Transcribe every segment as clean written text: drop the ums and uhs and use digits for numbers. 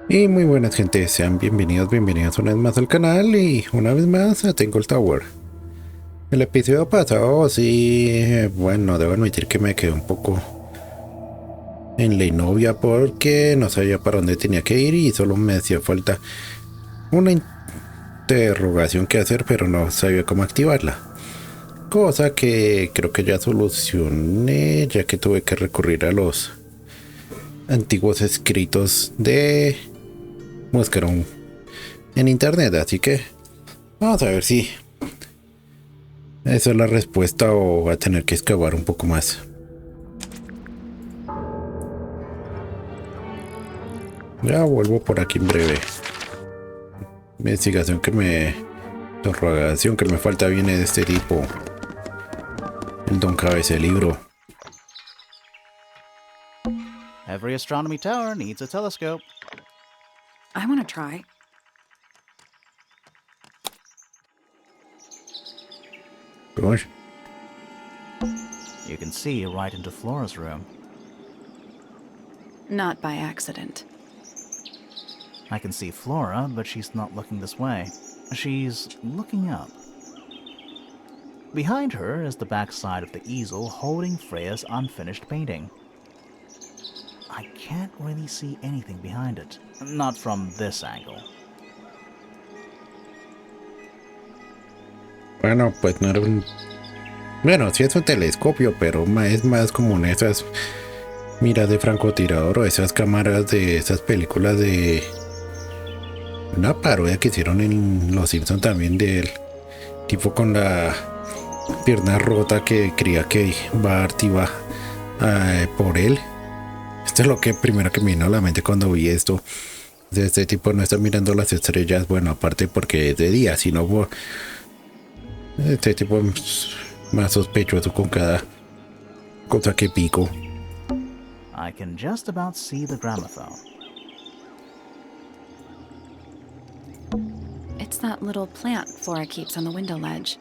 Y muy buenas gente, sean bienvenidos una vez más al canal y una vez más a Tangle Tower. El episodio pasado sí, bueno, debo admitir que me quedé un poco en la innovia porque no sabía para dónde tenía que ir y solo me hacía falta una interrogación que hacer, pero no sabía cómo activarla. Cosa que creo que ya solucioné, ya que tuve que recurrir a los antiguos escritos de Muscarón en internet, así que vamos a ver si esa es la respuesta o va a tener que excavar un poco más. Ya vuelvo por aquí en breve. Interrogación que me falta viene de este tipo. El don cabeza de libro. Every astronomy tower needs a telescope. I want to try. Gosh. You can see right into Flora's room. Not by accident. I can see Flora, but she's not looking this way. She's looking up. Behind her is the back side of the easel holding Freya's unfinished painting. I can't really see anything behind it. Not from this angle. Bueno, pues no era un... Bueno, sí es un telescopio, pero es más como en esas miras de francotirador o esas cámaras de esas películas de... Una parodia que hicieron en Los Simpson también del tipo con la pierna rota que creía que Bart iba por él. Esto es lo que primero que me vino a la mente cuando vi esto. De este tipo no está mirando las estrellas, bueno, aparte porque es de día, sino por este tipo es más sospechoso con cada cosa que pico. I can just about see the gramophone. It's that little plant Flora keeps on the window ledge.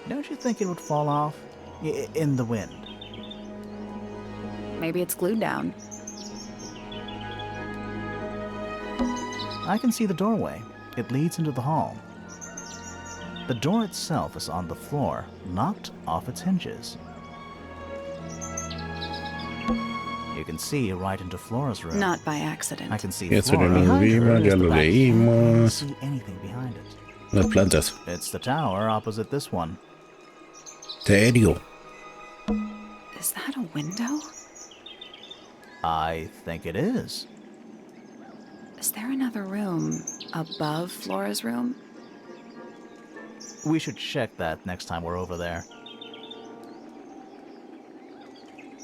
Don't you think it would fall off? In the wind. Maybe it's glued down. I can see the doorway. It leads into the hall. The door itself is on the floor, knocked off its hinges. You can see right into Flora's room. Not by accident. I can see Eso Flora ya lo behind her vimos, is ya the lo back. I can't leímos. see anything behind it. Las plantas. It's the tower opposite this one. ¿Serio? Is that a window? I think it is. Is there another room above Flora's room? We should check that next time we're over there.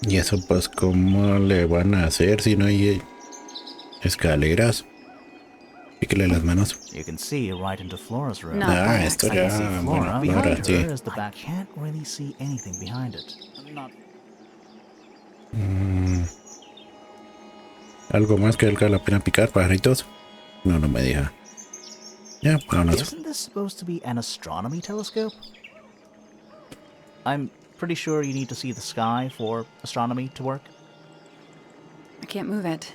¿Y eso pues cómo le van a hacer si no hay escaleras? Píquele las manos. You can see right into Flora's room. No. by Esto accident. ya, I can see Flora bueno, behind ahora her sí. is the back. I can't really see anything behind it. Not. ¿Algo más que valga la pena picar, pajaritos? No, no me deja. Ya, vámonos. Isn't this supposed to be an astronomy telescope? I'm pretty sure you need to see the sky for astronomy to work. I can't move it.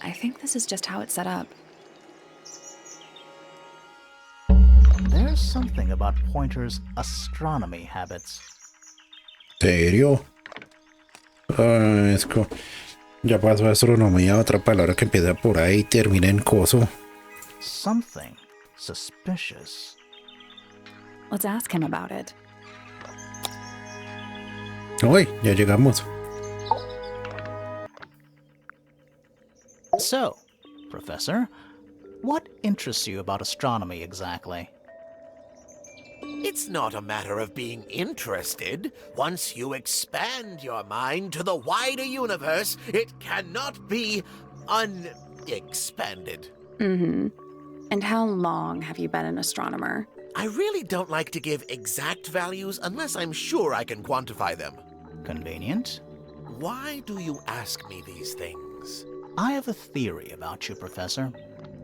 I think this is just how it's set up. There's something about Pointer's astronomy habits. ¿Serio? Ya pasó astronomía, otra palabra que empieza por ahí y termina en coso. Something suspicious. Let's ask him about it. Uy, ya llegamos. So, Professor, what interests you about astronomy exactly? It's not a matter of being interested. Once you expand your mind to the wider universe, it cannot be unexpanded. Mm-hmm. And how long have you been an astronomer? I really don't like to give exact values unless I'm sure I can quantify them. Convenient. Why do you ask me these things? I have a theory about you, Professor.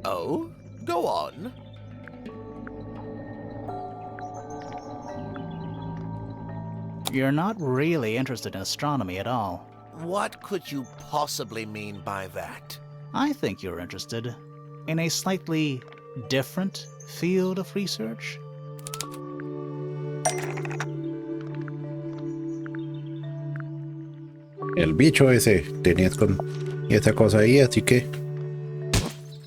Oh? Go on. You're not really interested in astronomy at all. What could you possibly mean by that? I think you're interested in a slightly different field of research. El bicho ese tenías con esa cosa ahí, así que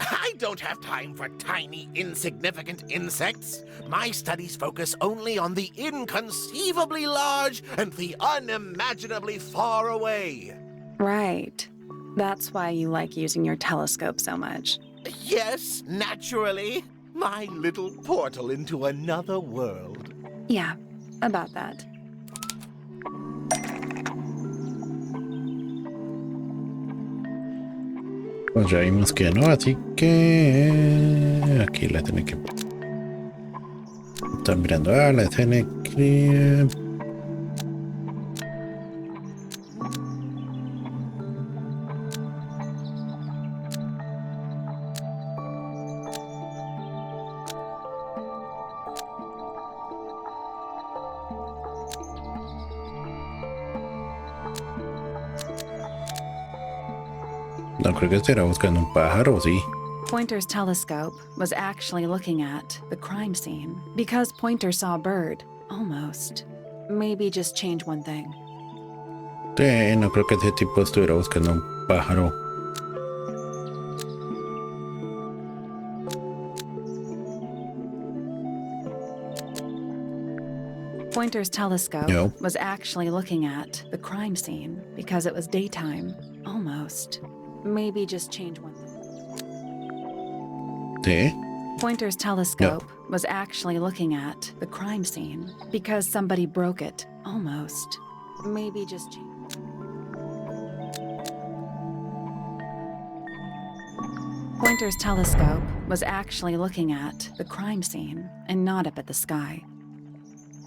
I don't have time for tiny, insignificant insects. My studies focus only on the inconceivably large and the unimaginably far away. Right. That's why you like using your telescope so much. Yes, naturally. My little portal into another world. Yeah, about that. pues ya vimos que no, así que aquí la tiene que... Están mirando a la tiene que... No creo que estará buscando un pájaro, sí. Pointer's telescope was actually looking at the crime scene because Pointer saw a bird. Almost. Maybe just change one thing. Sí, no creo que ese tipo estuviera buscando un pájaro. Pointer's telescope No. was actually looking at the crime scene because it was daytime. Almost. Maybe just change one thing. Sí. Pointer's telescope was actually looking at the crime scene because somebody broke it. Almost. Maybe just change. Pointer's telescope was actually looking at the crime scene and not up at the sky.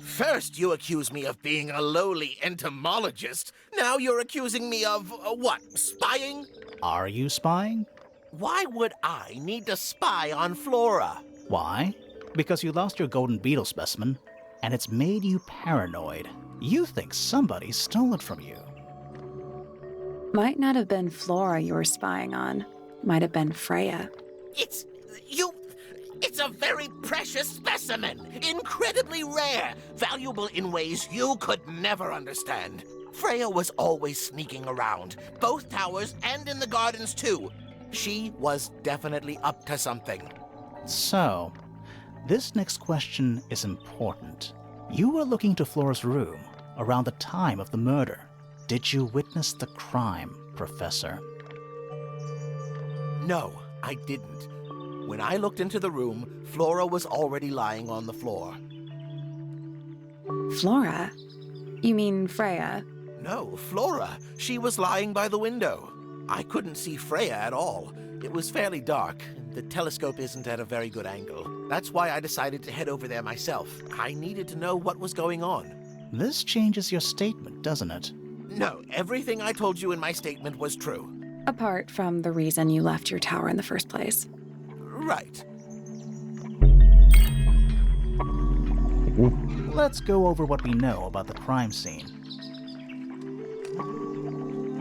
First, you accuse me of being a lowly entomologist. Now you're accusing me of, what, spying? Are you spying? Why would I need to spy on Flora? Why? Because you lost your golden beetle specimen, and it's made you paranoid. You think somebody stole it from you. Might not have been Flora you were spying on. Might have been Freya. It's a very precious specimen, incredibly rare, valuable in ways you could never understand. Freya was always sneaking around, both towers and in the gardens too. She was definitely up to something. So, this next question is important. You were looking to Flora's room around the time of the murder. Did you witness the crime, Professor? No, I didn't. When I looked into the room, Flora was already lying on the floor. Flora? You mean Freya? No, Flora. She was lying by the window. I couldn't see Freya at all. It was fairly dark. The telescope isn't at a very good angle. That's why I decided to head over there myself. I needed to know what was going on. This changes your statement, doesn't it? No, everything I told you in my statement was true. Apart from the reason you left your tower in the first place. Right. Let's go over what we know about the crime scene.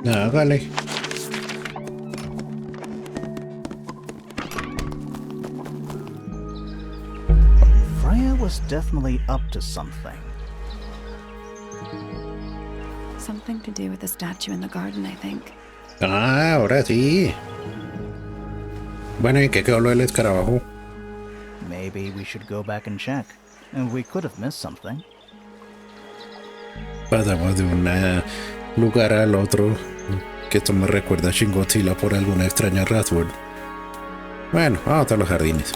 Hágale. Freya was definitely up to something. Something to do with the statue in the garden, I think. Ah, ahora sí. Bueno, ¿y qué quedó lo del escarabajo? Maybe we should go back and check. And we could have missed something. Pasamos de un lugar al otro. Que esto me recuerda a Shin Godzilla por alguna extraña razón. Bueno, vamos a los jardines.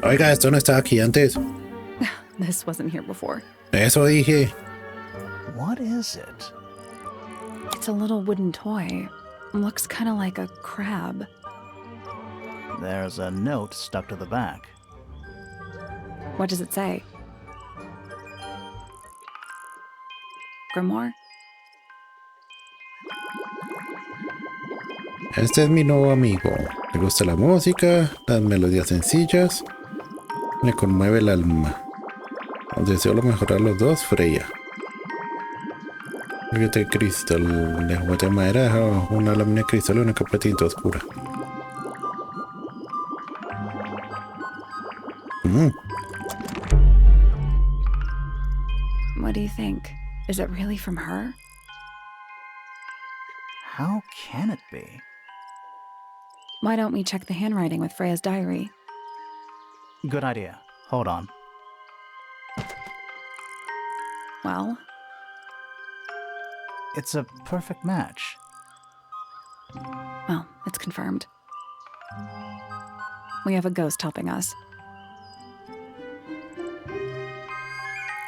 Oiga, esto no estaba aquí antes. This wasn't here before. Eso dije. What is it? It's a little wooden toy. Looks kind of like a crab. There's a note stuck to the back. What does it say? Grimoire? Este es mi nuevo amigo. Le gusta la música, las melodías sencillas. Me conmueve el alma. Os deseo lo mejor a los dos, Freya. Este cristal de juguete de madera deja una lámina de cristal y una capa de tinta oscura. What do you think? Is it really from her? How can it be? Why don't we check the handwriting with Freya's diary? Good idea. Hold on. Well, It's a perfect match. well, it's confirmed. We have a ghost helping us.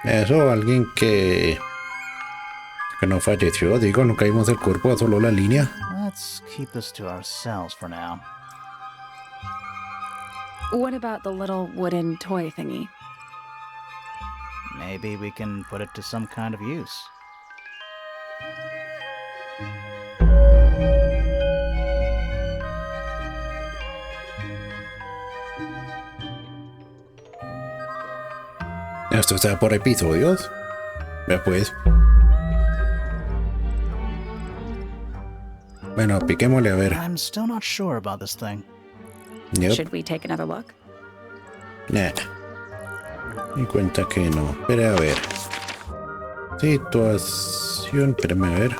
Eso, alguien que no falleció, digo, no caímos el cuerpo, solo la línea. Let's keep this to ourselves for now. What about the little wooden toy thingy? Maybe we can put it to some kind of use. Esto está por episodios. Ya pues. Bueno, piquémosle a ver. I'm still not sure about this thing. Yep. Should we take another look? Nah. Me cuenta que no. Espera a ver. Situación. Espérame a ver.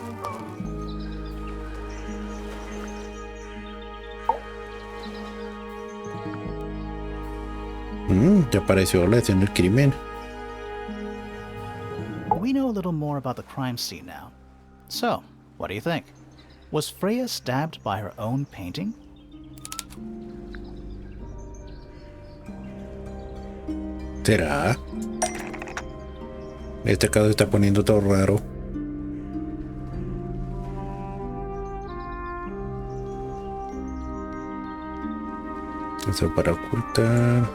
Ya apareció la escena del crimen. We know a little more about the crime scene now. So, what do you think? Was Freya stabbed by her own painting? ¿Será? Este caso está poniendo todo raro. Eso para ocultar.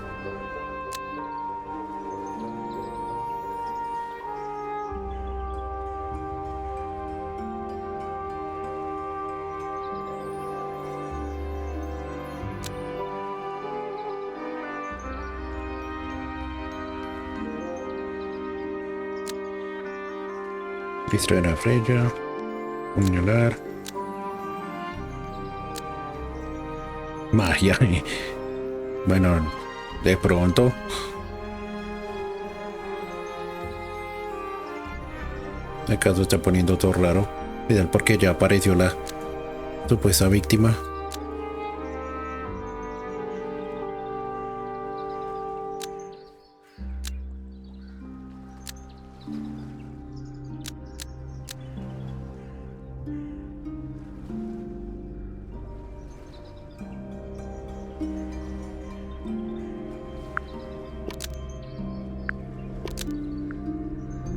Distraer a Freya. Puñalar. Magia. Bueno, de pronto. El caso está poniendo todo raro. Ideal porque ya apareció la supuesta víctima.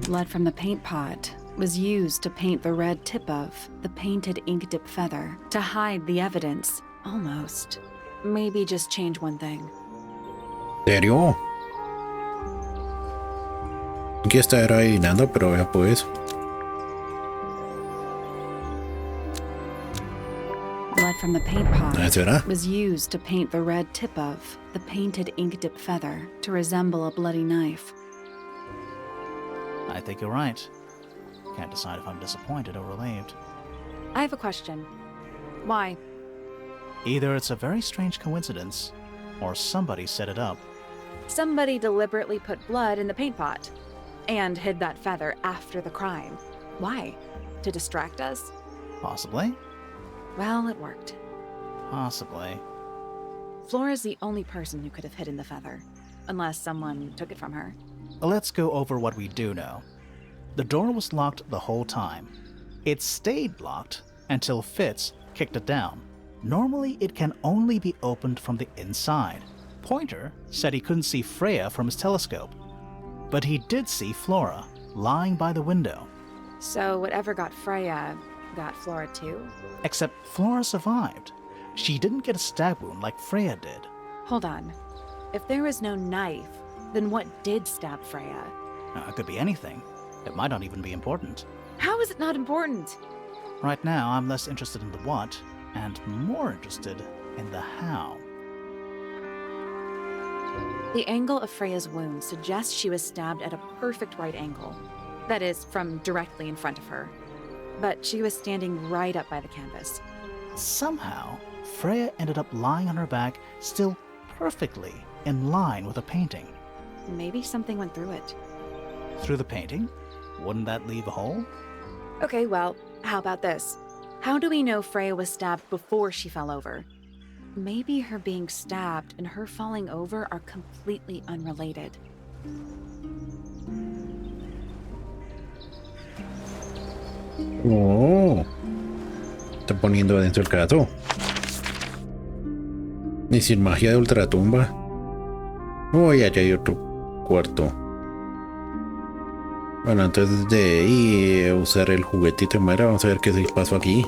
Blood from the paint pot was used to paint the red tip of the painted ink dip feather to hide the evidence. Almost. Maybe just change one thing. ¿Serio? Aquí está adivinando, pero ya pues. Blood from the paint pot ¿Será? was used to paint the red tip of the painted ink dip feather to resemble a bloody knife. I think you're right. Can't decide if I'm disappointed or relieved. I have a question. Why? Either it's a very strange coincidence, or somebody set it up. Somebody deliberately put blood in the paint pot and hid that feather after the crime. Why? To distract us? Possibly. Well, it worked. Possibly. Flora's the only person who could have hidden the feather, unless someone took it from her. Let's go over what we do know. The door was locked the whole time. It stayed locked until Fitz kicked it down. Normally, it can only be opened from the inside. Pointer said he couldn't see Freya from his telescope, but he did see Flora lying by the window. So whatever got Freya got Flora too? Except Flora survived. She didn't get a stab wound like Freya did. Hold on. If there was no knife, then what did stab Freya? It could be anything. It might not even be important. How is it not important? Right now, I'm less interested in the what, and more interested in the how. The angle of Freya's wound suggests she was stabbed at a perfect right angle. That is, from directly in front of her. But she was standing right up by the canvas. Somehow, Freya ended up lying on her back, still perfectly in line with the painting. Maybe something went through it. Through the painting? Wouldn't that leave a hole? Okay, well, how about this? How do we know Freya was stabbed before she fell over? Maybe her being stabbed and her falling over are completely unrelated. Oh, está poniendo adentro el gato. Ni sin magia de ultratumba. Uy, allá hay otro cuarto. Bueno, antes de ir a usar el juguetito de madera, vamos a ver qué se pasó aquí.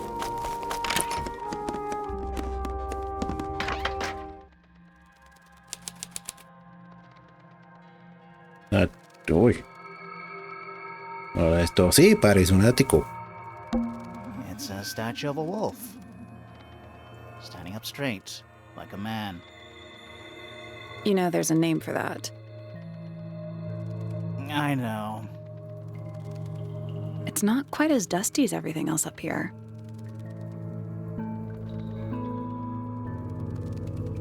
Ah, uy. Ahora esto sí parece un ático. It's a statue of a wolf. Standing up straight, like a man. You know, there's a name for that. I know. It's not quite as dusty as everything else up here.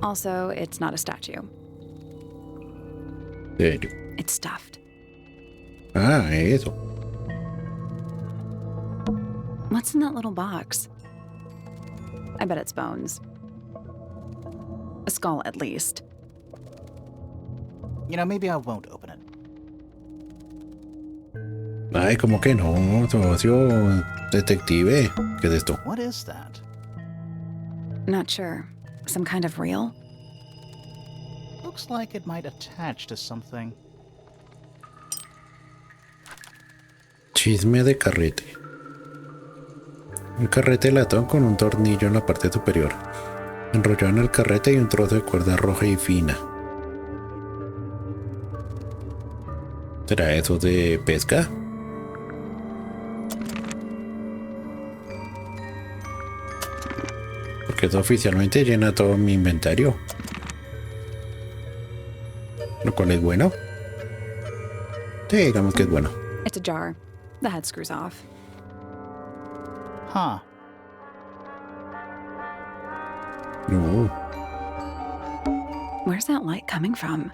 Also, it's not a statue. Serio. It's stuffed. Ah, eso. What's in that little box? I bet it's bones. A skull, at least. You know, maybe I won't open it. Ay, como que no, socio detective. ¿Qué es esto? What is that? Not sure. Some kind of reel? Looks like it might attach to something. Chisme de carrete. Un carrete de latón con un tornillo en la parte superior. Enrollado en el carrete hay un trozo de cuerda roja y fina. ¿Será eso de pesca? Porque eso oficialmente llena todo mi inventario. Lo cual es bueno. Sí, digamos que es bueno. It's a jar. The head screws off. Huh. No. Where's that light coming from?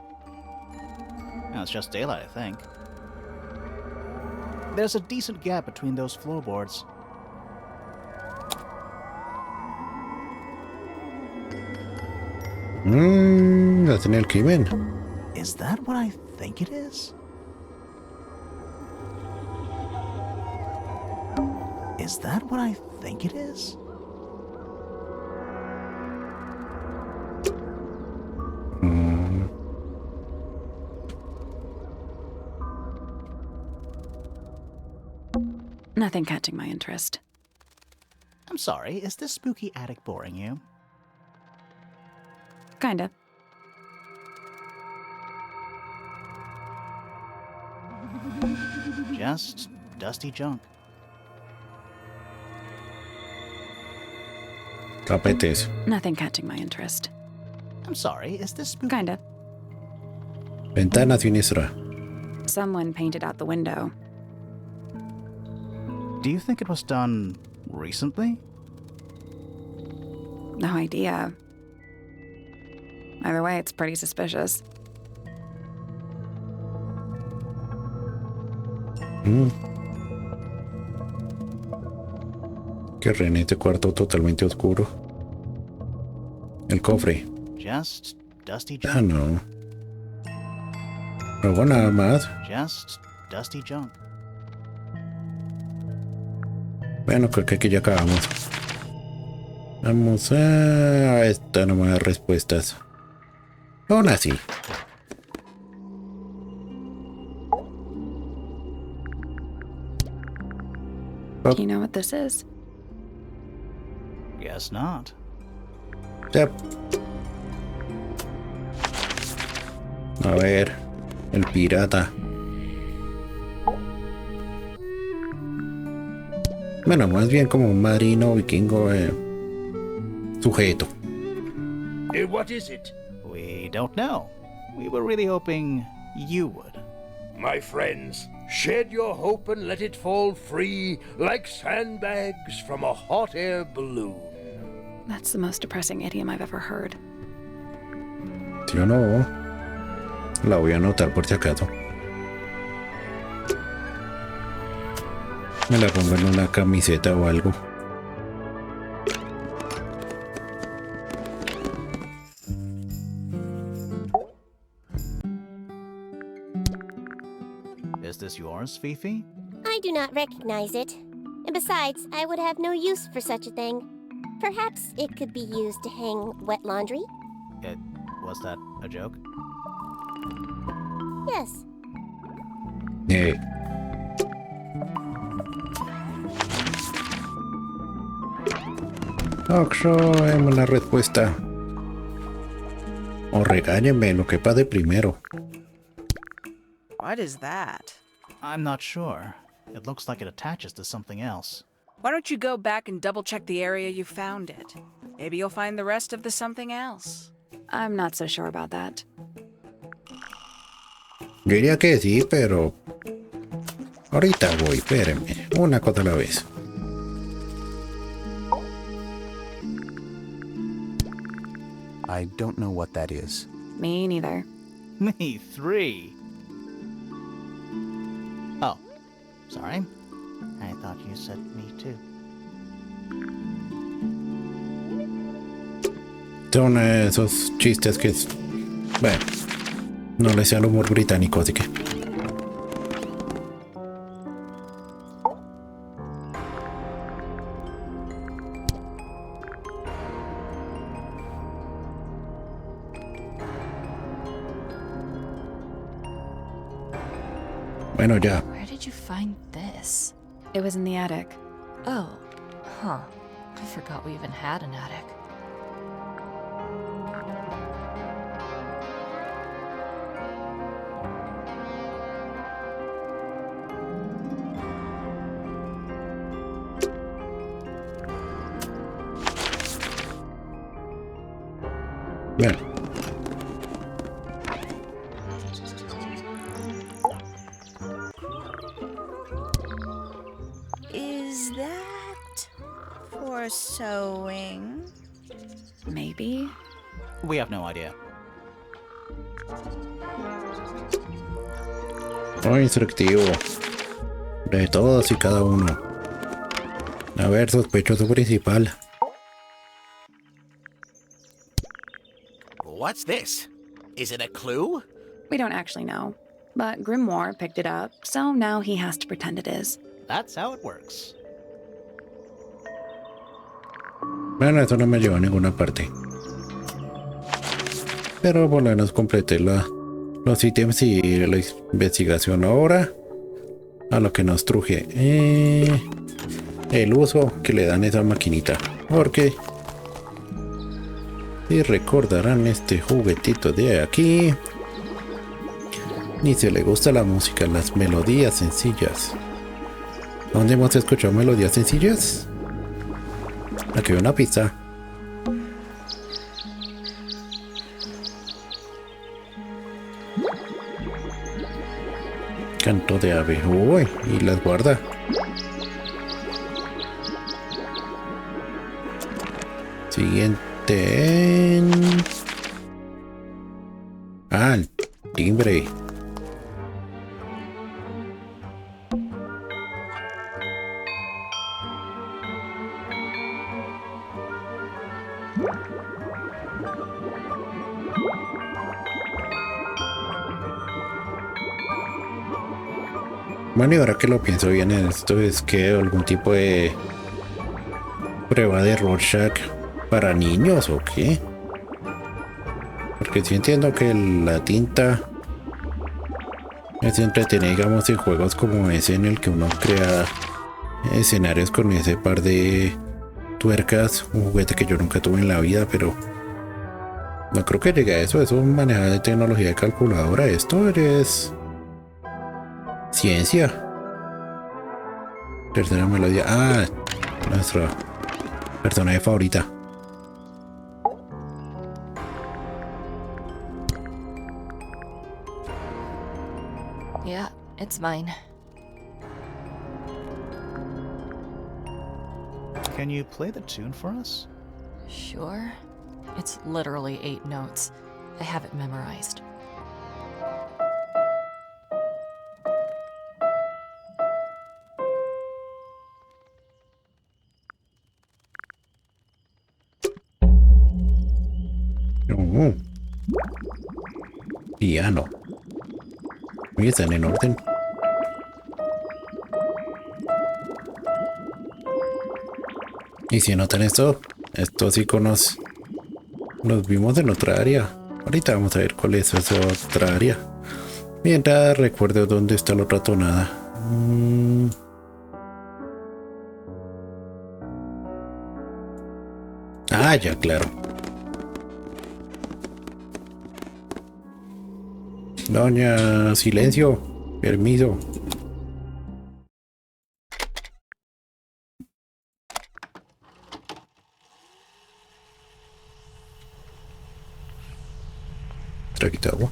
No, it's just daylight, I think. There's a decent gap between those floorboards. Hacen el crimen. Is that what I think it is? Is that what I think it is? Nothing catching my interest. I'm sorry, is this spooky attic boring you? Kinda. Just dusty junk. Tapetes. Nothing catching my interest. I'm sorry, is this spooky? Kinda. Ventana sinistra. Someone painted out the window. Do you think it was done recently? No idea. Either way, it's pretty suspicious. Qué rena este cuarto totalmente oscuro. El cofre. Just dusty Ah, junk. no. No hago nada más. Just dusty junk. Bueno, creo que aquí ya acabamos. Vamos a esta nomás de respuestas. Aún así. You know what this is? Guess not. Yep. A ver. El pirata. Bueno, más bien como un marino vikingo sujeto. What is it? We don't know. We were really hoping you would. My friends, shed your hope and let it fall free like sandbags from a hot air balloon. That's the most depressing idiom I've ever heard. ¿Sí o no? La voy a anotar por si acaso. Me la pongo en una camiseta o algo. Is this yours, Fifi? I do not recognize it. And besides, I would have no use for such a thing. Perhaps it could be used to hang wet laundry? Was that a joke? Yes. Deme la respuesta. O regáñenme, lo que pase primero. What is that? I'm not sure. It looks like it attaches to something else. Why don't you go back and double-check the area you found it? Maybe you'll find the rest of the something else. I'm not so sure about that. Yo diría que sí, pero... ahorita voy, espérenme. Una cosa a la vez. I don't know what that is. Me neither. Me 3. Oh, sorry. I thought you said me too. Son esos chistes que... bueno, no le sea el humor británico, así que... bueno, ya. Where did you find this? It was in the attic. Oh, huh. I forgot we even had an attic. Bien. Is that for sewing? Maybe? We have no idea. Muy instructivo. De todos y cada uno. A ver, sospechoso principal. What's this? Is it a clue? We don't actually know. But Grimoire picked it up, so now he has to pretend it is. That's how it works. Bueno, esto no me llevó a ninguna parte. Pero por lo menos completé los ítems y la investigación ahora. A lo que nos truje. El uso que le dan a esa maquinita. Porque... y recordarán este juguetito de aquí. Ni se le gusta la música, las melodías sencillas. ¿Dónde hemos escuchado melodías sencillas? Aquí hay una pista. Canto de ave. Uy, y las guarda. Siguiente. Ah, el timbre. Bueno, y ahora que lo pienso bien, esto es que algún tipo de prueba de Rorschach para niños o qué. Porque sí entiendo que la tinta es entretenida, digamos, en juegos como ese en el que uno crea escenarios con ese par de tuercas, un juguete que yo nunca tuve en la vida, pero no creo que llegue a eso. Eso maneja de tecnología de calculadora. Esto es ciencia. Tercera melodía. Ah, nuestra personaje favorita. It's mine. Can you play the tune for us? Sure. It's literally 8 notes. I have it memorized. Oh. Piano. Oye, están en orden. Y si notan esto, estos iconos los vimos en otra área. Ahorita vamos a ver cuál es esa otra área. Mientras recuerdo dónde está la otra tonada. Ah, ya, claro. Doña, silencio. Permiso. Traguito de agua.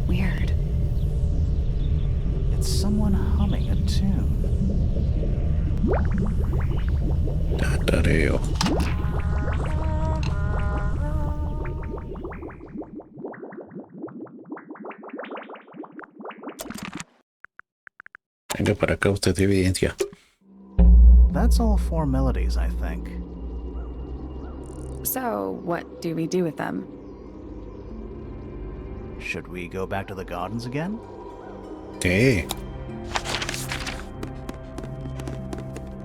Weird. It's someone humming a tune. Tatareo. Venga para acá, usted evidencia. That's all 4 melodies, I think. So, what do we do with them? Should we go back to the gardens again? Sí.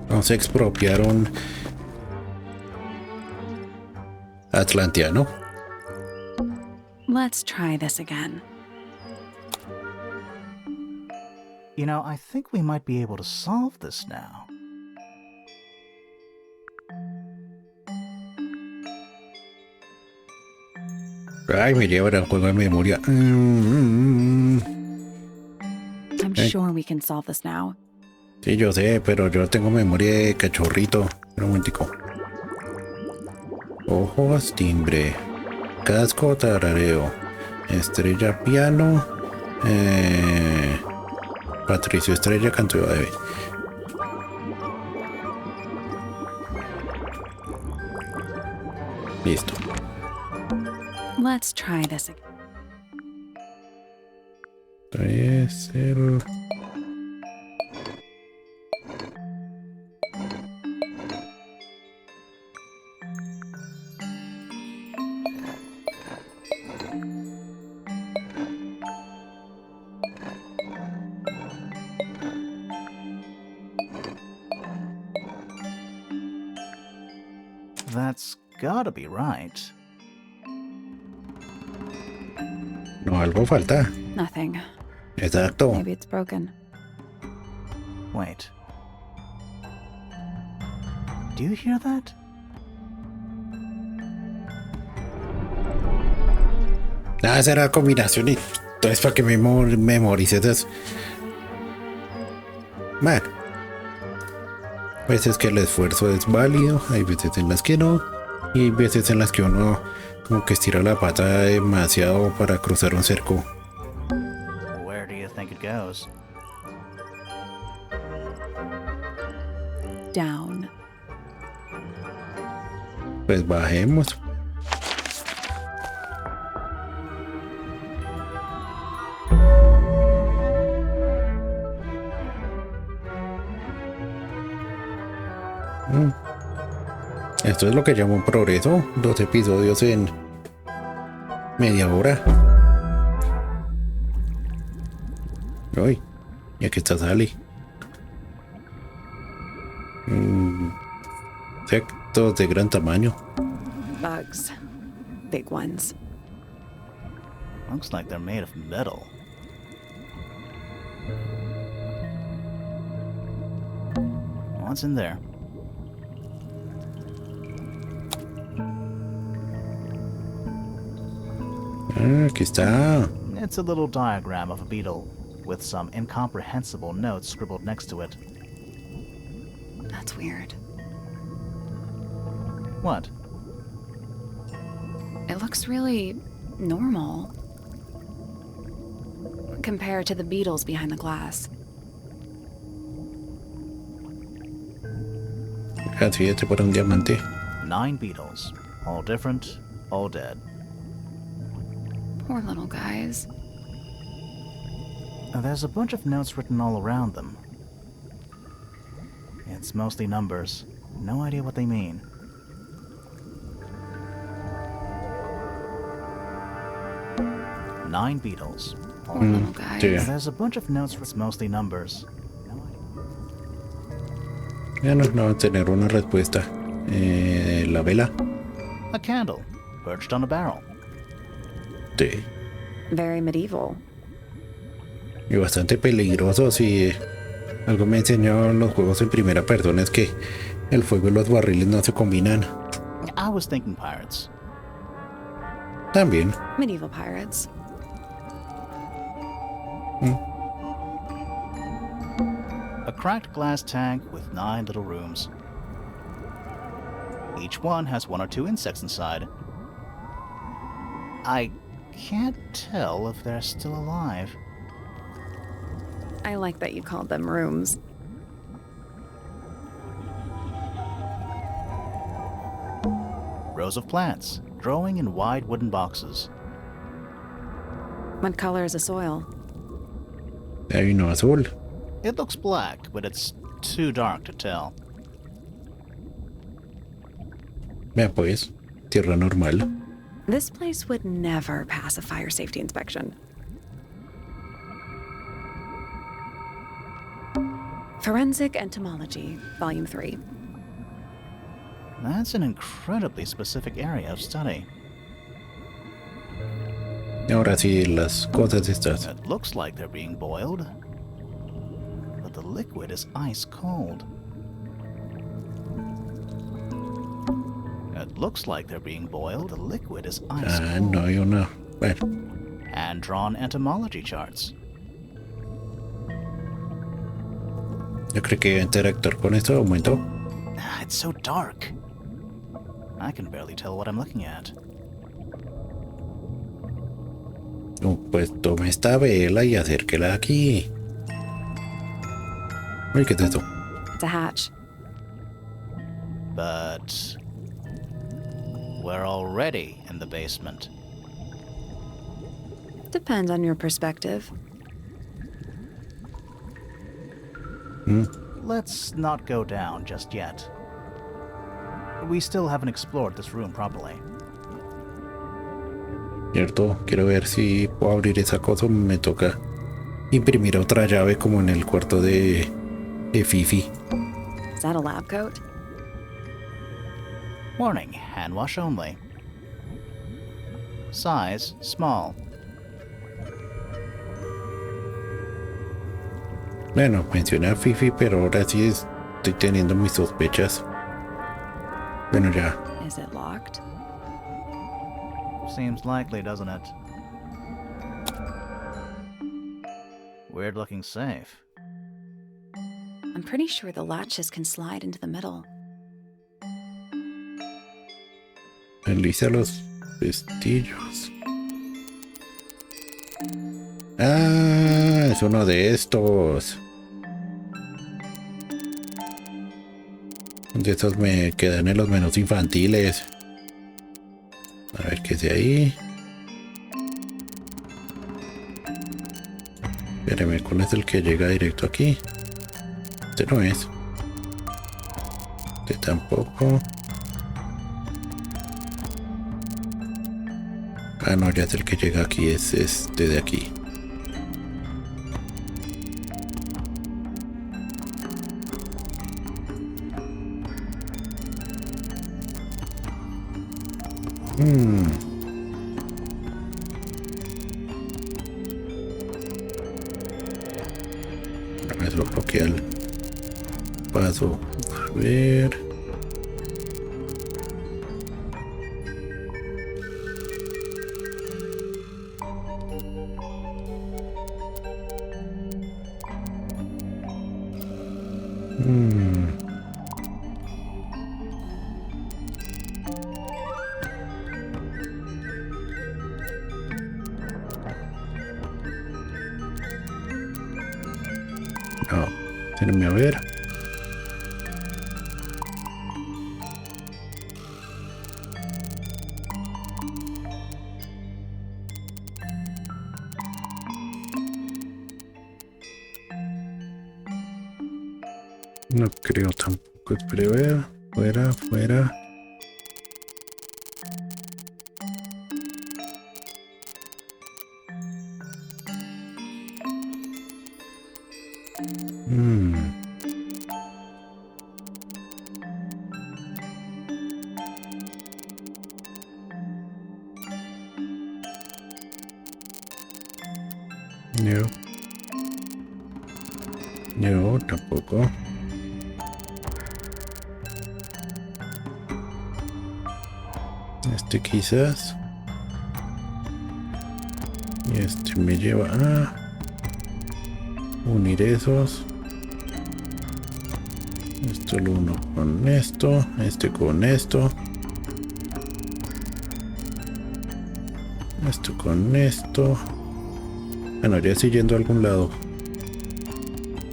Nos expropiaron Atlantiano. Let's try this again. You know, I think we might be able to solve this now. Ay, me lleva el juego de memoria. I'm sure we can solve this now. Sí, yo sé, pero yo tengo memoria de cachorrito. Un momentico. Ojos, timbre. Casco, tarareo. Estrella, piano. Patricio, estrella, canto de bebé. Listo. Let's try this again. Es el... That's gotta be right. No, algo falta. Nothing. Exacto. Maybe it's broken. Wait. Do you hear that? Ah, esa era combinación y entonces para que memorices eso. Man. Hay veces que el esfuerzo es válido, hay veces en las que no, y hay veces en las que uno como que estira la pata demasiado para cruzar un cerco. Where do you think it goes? Down. Pues bajemos. Esto es lo que llamo un progreso. 2 episodios en media hora. Uy, y aquí está Sally. Insectos de gran tamaño. Bugs. Big ones. Looks like they're made of metal. What's in there? Aquí está. It's a little diagram of a beetle, with some incomprehensible notes scribbled next to it. That's weird. What? It looks really normal compared to the beetles behind the glass. Así es, por un diamante. 9 beetles. All different, all dead. Poor little guys. There's a bunch of notes written all around them. It's mostly numbers. No idea what they mean. Nine beetles. Poor little guys. Sí. There's a bunch of notes with mostly numbers. Ya no va a tener una respuesta. La vela. A candle, perched on a barrel. Sí. Very medieval. Y bastante peligroso. Si algo me enseñó en los juegos en primera persona es que el fuego y los barriles no se combinan. I was thinking pirates. También. Medieval pirates. A cracked glass tank with 9 little rooms. Each one has 1 or 2 insects inside. I can't tell if they're still alive. I like that you called them rooms. Rows of plants, growing in wide wooden boxes. What color is the soil? Hay uno azul. It looks black, but it's too dark to tell. Vea pues, tierra normal. This place would never pass a fire safety inspection. Forensic Entomology, Volume 3. That's an incredibly specific area of study. Ahora sí, las cosas estas. It looks like they're being boiled, but the liquid is ice cold. It looks like they're being boiled. The liquid is ice cold. No hay una. Bueno, Hand-drawn entomology charts. yo creo que interactuar con esto aumentó. It's so dark. I can barely tell what I'm looking at. Pues tome esta vela y acérquela aquí. Uy, ¿qué es esto? It's a hatch. But we're already in the basement. Depends on your perspective. Let's not go down just yet. We still haven't explored this room properly. Cierto, quiero ver si puedo abrir esa cosa. Me toca imprimir otra llave como en el cuarto de Fifi. Is that a lab coat? Warning, hand wash only. Size, small. Bueno, mencioné a Fifi, pero ahora sí estoy teniendo mis sospechas. Bueno, ya. Is it locked? Seems likely, doesn't it? Weird looking safe. I'm pretty sure the latches can slide into the middle. Analiza los vestillos. Ah, es uno de estos. De estos me quedan en los menús infantiles. A ver qué es de ahí. Espérame, ¿cuál es el que llega directo aquí? Este no es. Este tampoco. Ah, no, ya es el que llega aquí, es este de aquí. Eso bloquea el paso. A ver. No, déjenme a ver. No creo tampoco. Espere, ver. Fuera, fuera. No. No, tampoco. Este quizás. Y este me lleva a unir esos. Esto lo uno con esto. Este con esto. Esto con esto. Bueno, ya estoy yendo a algún lado.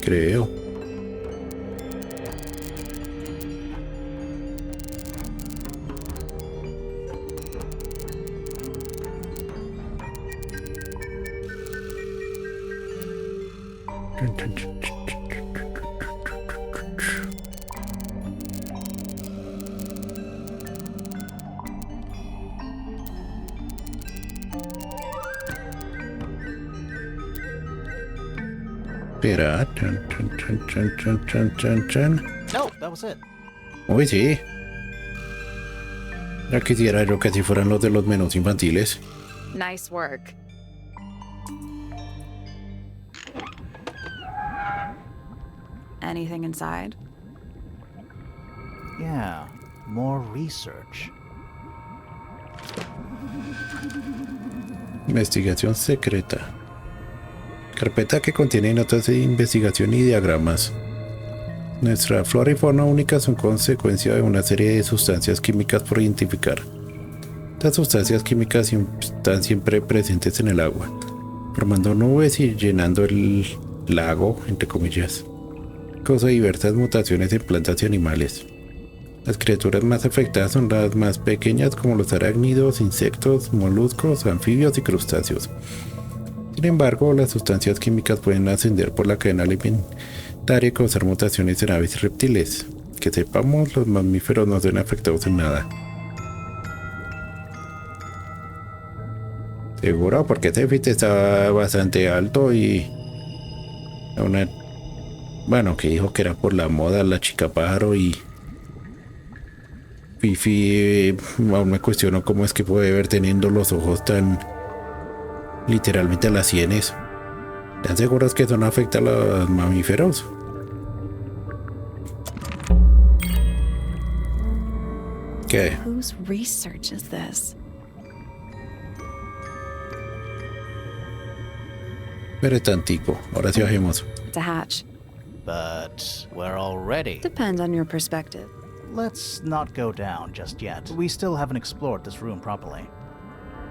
Creo. Espera. No, that was it. Uy, sí. Ya quisiera yo que así fueran los de los menús infantiles. Nice work. Anything inside? Yeah, more research. Investigación secreta. Carpeta que contiene notas de investigación y diagramas. Nuestra flora y fauna única son consecuencia de una serie de sustancias químicas por identificar. Estas sustancias químicas están siempre presentes en el agua, formando nubes y llenando el lago, entre comillas. Causa diversas mutaciones en plantas y animales. Las criaturas más afectadas son las más pequeñas, como los arácnidos, insectos, moluscos, anfibios y crustáceos. Sin embargo, las sustancias químicas pueden ascender por la cadena alimentaria y causar mutaciones en aves y reptiles. Que sepamos, los mamíferos no se ven afectados en nada. Seguro, porque este fit está bastante alto y... Bueno, que dijo que era por la moda, la chica pájaro y... Fifi, aún me cuestiono cómo es que puede ver teniendo los ojos tan... literalmente a las sienes. ¿Están seguros que eso no afecta a los mamíferos? ¿Qué? Whose research is this? Pero tantico. Ahora sí bajemos. It's a hatch. But we're already... Depends on your perspective. Let's not go down just yet. We still haven't explored this room properly.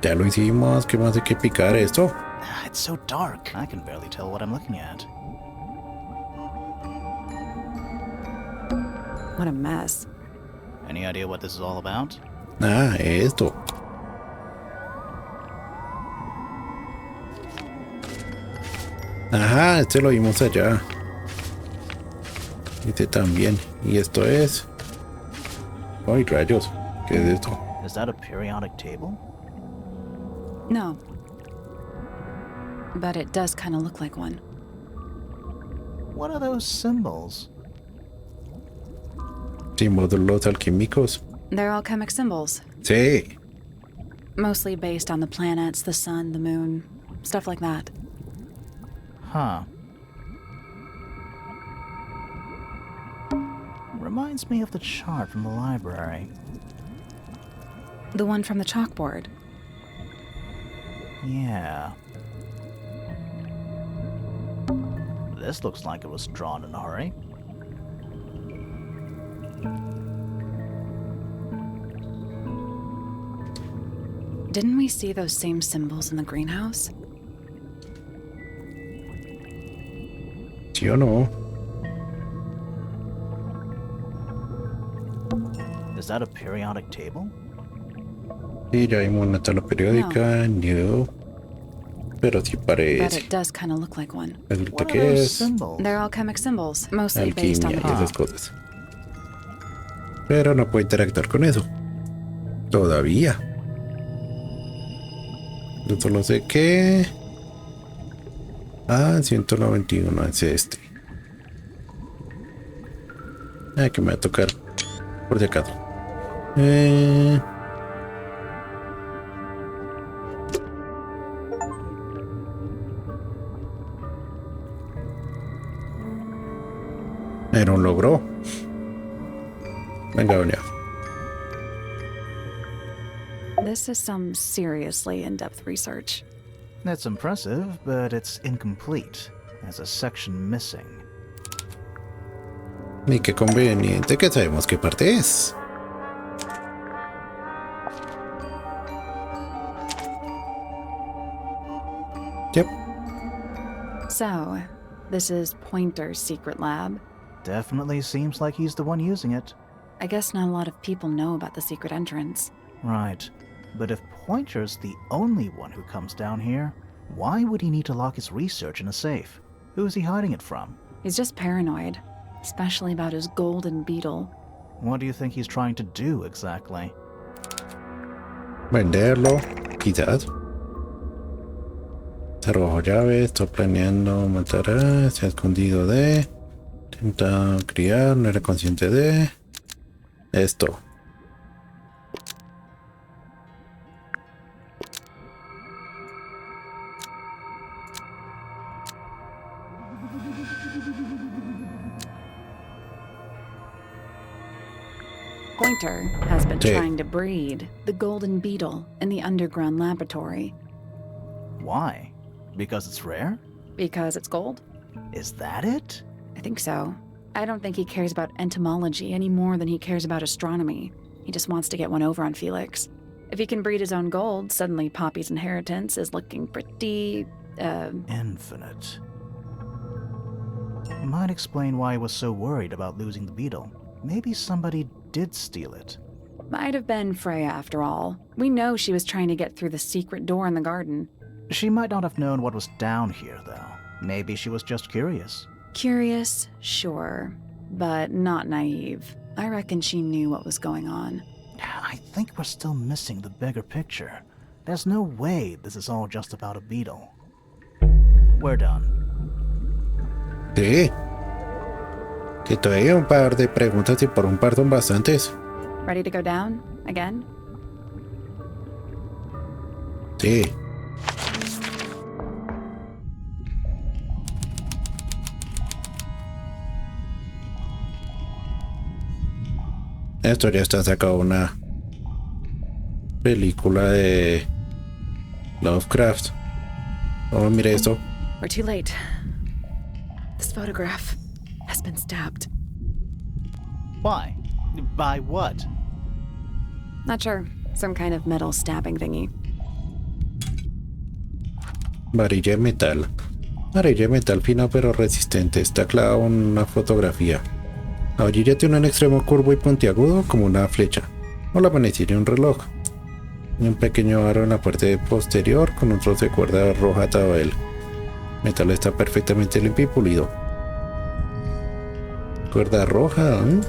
Ya lo hicimos. ¿Qué más hay que picar esto? It's so dark. I can barely tell what I'm looking at. What a mess. Any idea what this is all about? Ah, esto. Ajá, este lo vimos allá. Este también. Y esto es... ¡Ay, rayos! ¿Qué es esto? Is that a periodic table? No. But it does kind of look like one. What are those symbols? Símbolos alquímicos. They're alchemic symbols. Sí. Mostly based on the planets, the sun, the moon, stuff like that. Reminds me of the chart from the library. The one from the chalkboard. Yeah. This looks like it was drawn in a hurry. Didn't we see those same symbols in the greenhouse? ¿Sí o no? Is that a periodic table? Sí, ya vimos una tabla periódica. No. Pero sí But parece. it does kind of look like one. Resulta What are que those es symbols? They're alchemic symbols, mostly based on alquimia the y esas cosas. Pero no puedo interactuar con eso. Todavía. Yo solo sé que... 191 es este. Que me va a tocar por si acaso. Era un logro. Venga, doña. This is some seriously in-depth research. That's impressive, but it's incomplete. There's a section missing. Y qué conveniente que sabemos qué parte es. Yep. So, this is Pointer's secret lab. Definitely seems like he's the one using it. I guess not a lot of people know about the secret entrance. Right. But if Pointer's the only one who comes down here, why would he need to lock his research in a safe? Who is he hiding it from? He's just paranoid, especially about his golden beetle. What do you think he's trying to do exactly? Venderlo, quizás. Se robó llaves, está planeando matar se ha escondido de... Intenta criar, no era consciente de... Esto. Pointer has been Sí. trying to breed the golden beetle in the underground laboratory. Why? Because it's rare? Because it's gold? Is that it? I think so. I don't think he cares about entomology any more than he cares about astronomy. He just wants to get one over on Felix. If he can breed his own gold, suddenly Poppy's inheritance is looking pretty, Infinite. Might explain why he was so worried about losing the beetle. Maybe somebody did steal it. Might have been Freya after all. We know she was trying to get through the secret door in the garden. She might not have known what was down here, though. Maybe she was just curious. Curious, sure, but not naive. I reckon she knew what was going on. I think we're still missing the bigger picture. There's no way this is all just about a beetle. We're done. Sí. Que todavía hay un par de preguntas y por un par son bastantes. Ready to go down? Again? Sí. Esto ya está sacado una película de Lovecraft. Oh, mire esto. We're too late. This photograph has been stabbed. Why? By what? Not sure. Some kind of metal stabbing thingy. Varilla de metal. Varilla de metal fina pero resistente. Está clavado en una fotografía. La orilla tiene un extremo curvo y puntiagudo como una flecha, o la manecilla de un reloj, y un pequeño aro en la parte posterior con un trozo de cuerda roja atado a él. El metal está perfectamente limpio y pulido. Cuerda roja, ¿eh?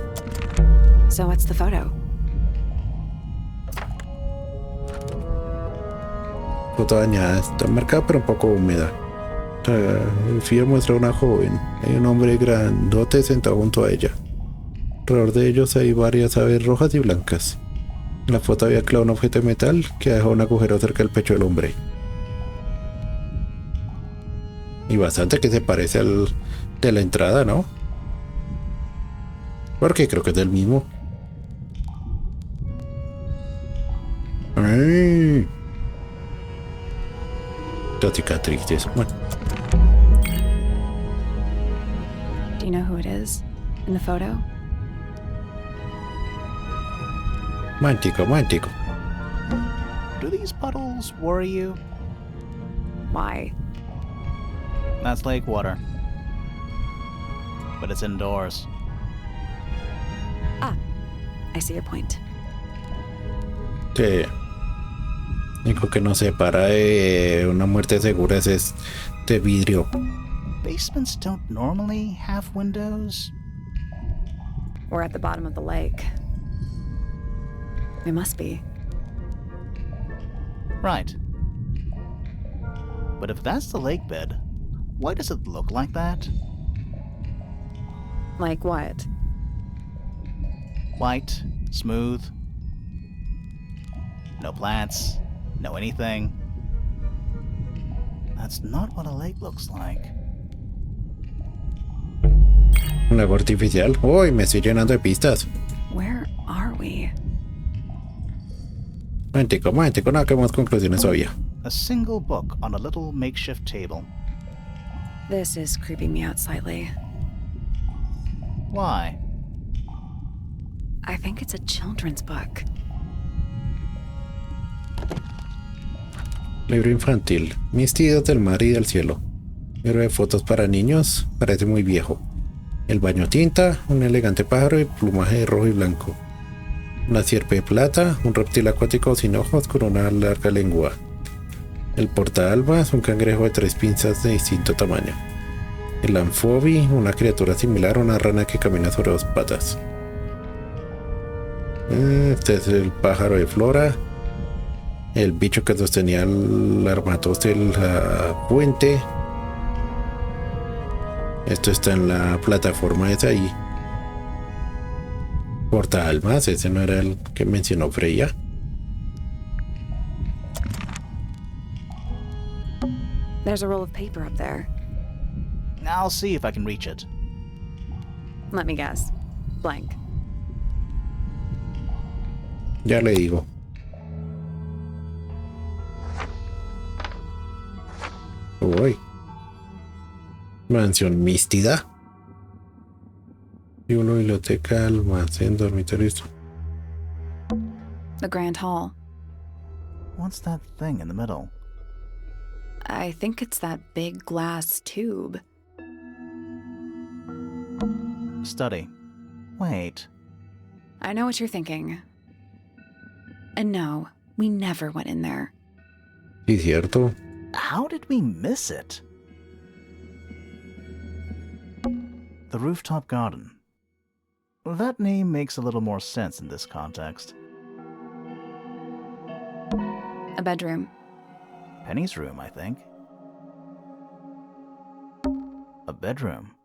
So what's the photo? Foto dañada, está marcada pero un poco húmeda. El fío muestra a una joven. Hay un hombre grandote sentado junto a ella. Alrededor de ellos hay varias aves rojas y blancas. En la foto había clavado un objeto de metal que dejó un agujero cerca del pecho del hombre. Y bastante que se parece al de la entrada, ¿no? Porque creo que es del mismo. ¡Ay! Dos cicatrices. Bueno. Do you know who it is in the photo? Mántico, mántico. Do these puddles worry you? Why? That's lake water. But it's indoors. Ah, I see your point. Sí. Lo único que nos separa de una muerte segura es este vidrio. Basements don't normally have windows. We're at the bottom of the lake. It must be. Right. But if that's the lake bed, why does it look like that? Like what? White, smooth. No plants, no anything. That's not what a lake looks like. Un lago artificial. Uy, me estoy llenando de pistas. Where are we? Mántico, mántico, no hagamos conclusiones todavía. A single book on a little makeshift table. This is creeping me out slightly. Why? I think it's a children's book. Libro infantil. Mis tíos del mar y del cielo. Libro de fotos para niños. Parece muy viejo. El baño tinta. Un elegante pájaro y plumaje de rojo y blanco. Una sierpe de plata. Un reptil acuático sin ojos con una larga lengua. El portaalbas. Un cangrejo de 3 pinzas de distinto tamaño. El anfobi. Una criatura similar a una rana que camina sobre 2 patas. Este es el pájaro de Flora. El bicho que sostenía el armatoste de la fuente. Esto está en la plataforma esa ahí. Portaalmas, ese no era el que mencionó Freya. There's a roll of paper up there. I'll see if I can reach it. Let me guess. Blank. Ya le digo. Uy. Mansión místida. Y una biblioteca, almacén, dormitorios. The Grand Hall. What's that thing in the middle? I think it's that big glass tube. Study. Wait. I know what you're thinking. And no, we never went in there. Sí, cierto. How did we miss it? The rooftop garden. That name makes a little more sense in this context. A bedroom. Penny's room, I think. A bedroom.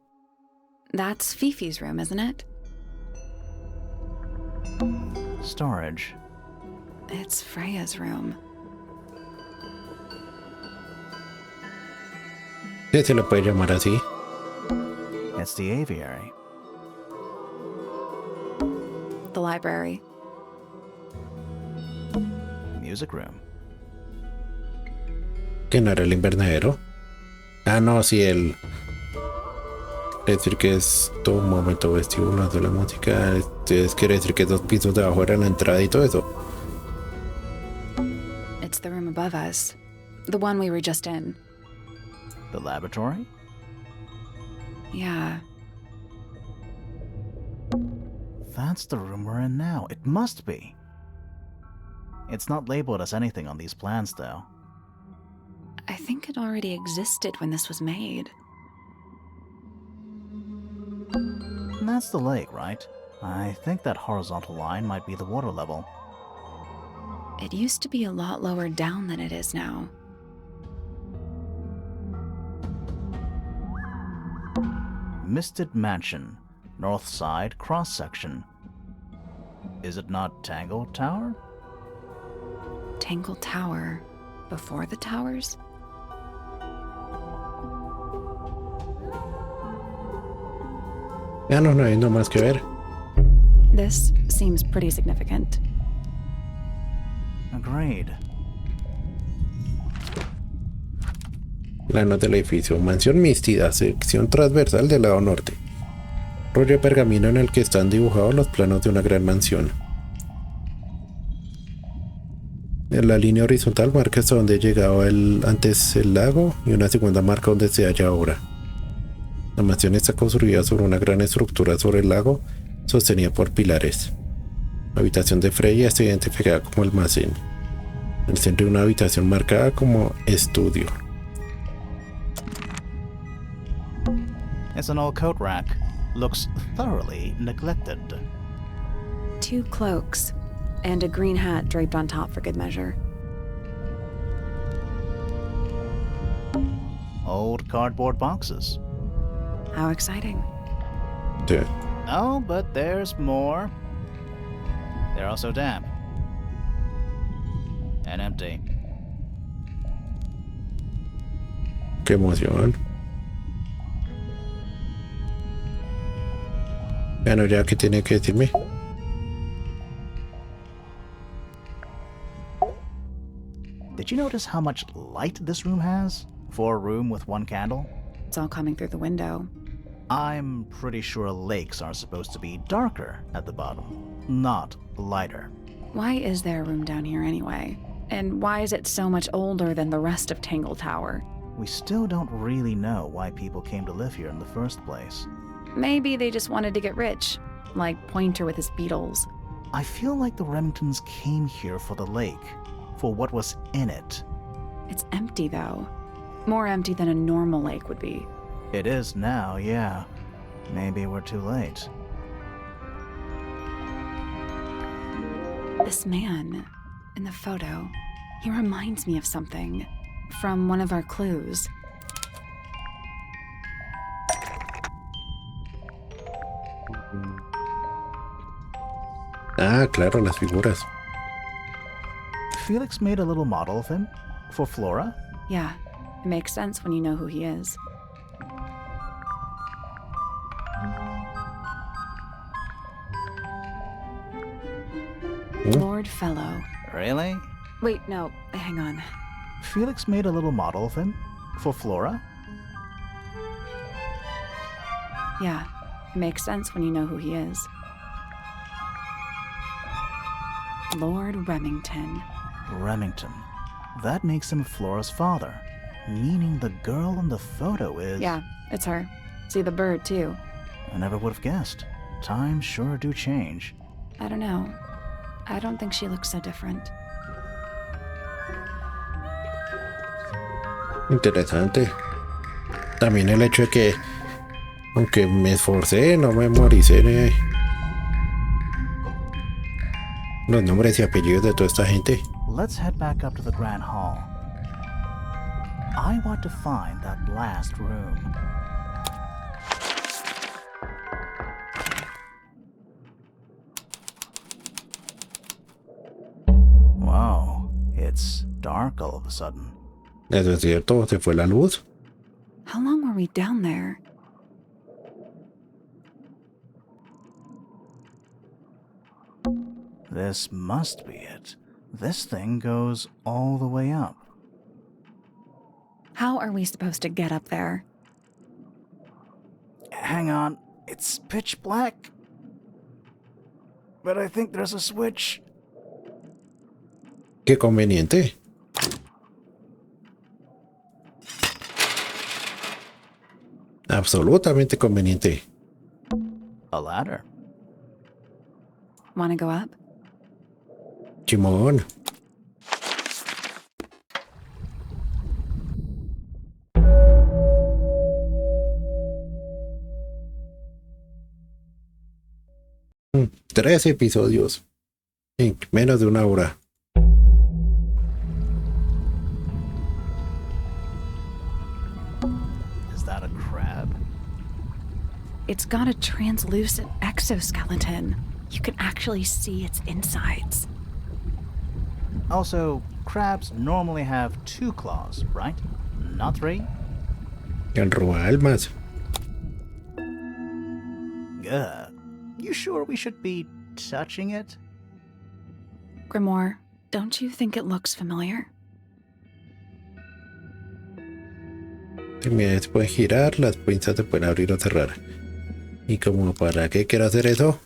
That's Fifi's room, isn't it? Storage. It's Freya's room. Sí, se le puede llamar así. It's the aviary. The library. Music room. ¿Que no era el invernadero? Ah, no, sí, el... Quiere decir que es todo un momento vestíbulo de la música. Quiere decir que 2 pisos de abajo eran la entrada y todo eso. It's the room above us. The one we were just in. The laboratory? Yeah. That's the room we're in now. It must be. It's not labeled as anything on these plans, though. I think it already existed when this was made. And that's the lake, right? I think that horizontal line might be the water level. It used to be a lot lower down than it is now. Misted Mansion, north side cross-section. Is it not Tangle Tower? Tangle Tower. Before the towers? Ya no hay nada más que ver. This seems pretty significant. Agreed. Planos del edificio. Mansión Místida, sección transversal del lado norte. Rollo de pergamino en el que están dibujados los planos de una gran mansión. En la línea horizontal marca hasta donde llegaba antes el lago y una segunda marca donde se halla ahora. La mansión está construida sobre una gran estructura sobre el lago, sostenida por pilares. La habitación de Freya está identificada como almacén. En el centro hay una habitación marcada como estudio. It's an old coat rack. Looks thoroughly neglected. 2 cloaks, and a green hat draped on top for good measure. Old cardboard boxes. How exciting. Sí. Oh, but there's more. They're also damp. And empty. Qué emoción. Bueno, ya que tiene que decirme. Did you notice how much light this room has? For a room with 1 candle? It's all coming through the window. I'm pretty sure lakes are supposed to be darker at the bottom, not lighter. Why is there a room down here anyway? And why is it so much older than the rest of Tangle Tower? We still don't really know why people came to live here in the first place. Maybe they just wanted to get rich, like Pointer with his beetles. I feel like the Remingtons came here for the lake, for what was in it. It's empty, though. More empty than a normal lake would be. It is now, yeah. Maybe we're too late. This man in the photo, he reminds me of something from one of our clues. Ah, claro, las figuras. Felix made a little model of him for Flora. Yeah, it makes sense when you know who he is. Lord Fellow. Really? Wait, no, hang on. Felix made a little model of him for Flora. Yeah, it makes sense when you know who he is. Lord Remington. Remington. That makes him Flora's father, meaning the girl in the photo is... Yeah, it's her. See the bird, too. I never would have guessed. Times sure do change. I don't know. I don't think she looks so different. Interesante. También el hecho de que, aunque me esforcé, no memoricé los nombres y apellidos de toda esta gente. Let's head back up to the Grand Hall. I want to find that last room. Wow, it's dark all of a sudden. Eso es cierto, se fue la luz. How long were we down there? This must be it. This thing goes all the way up. How are we supposed to get up there? Hang on, it's pitch black. But I think there's a switch. Qué conveniente. Absolutamente conveniente. A ladder. Want to go up? Chimón. Tres episodios en menos de una hora. Is that a crab? It's got a translucent exoskeleton. You can actually see its insides. Also, crabs normally have 2 claws, right? Not 3? El roba almas. You sure we should be touching it? Grimoire, don't you think it looks familiar? También se pueden girar, las pinzas se pueden abrir o cerrar. ¿Y como para qué quiero hacer eso?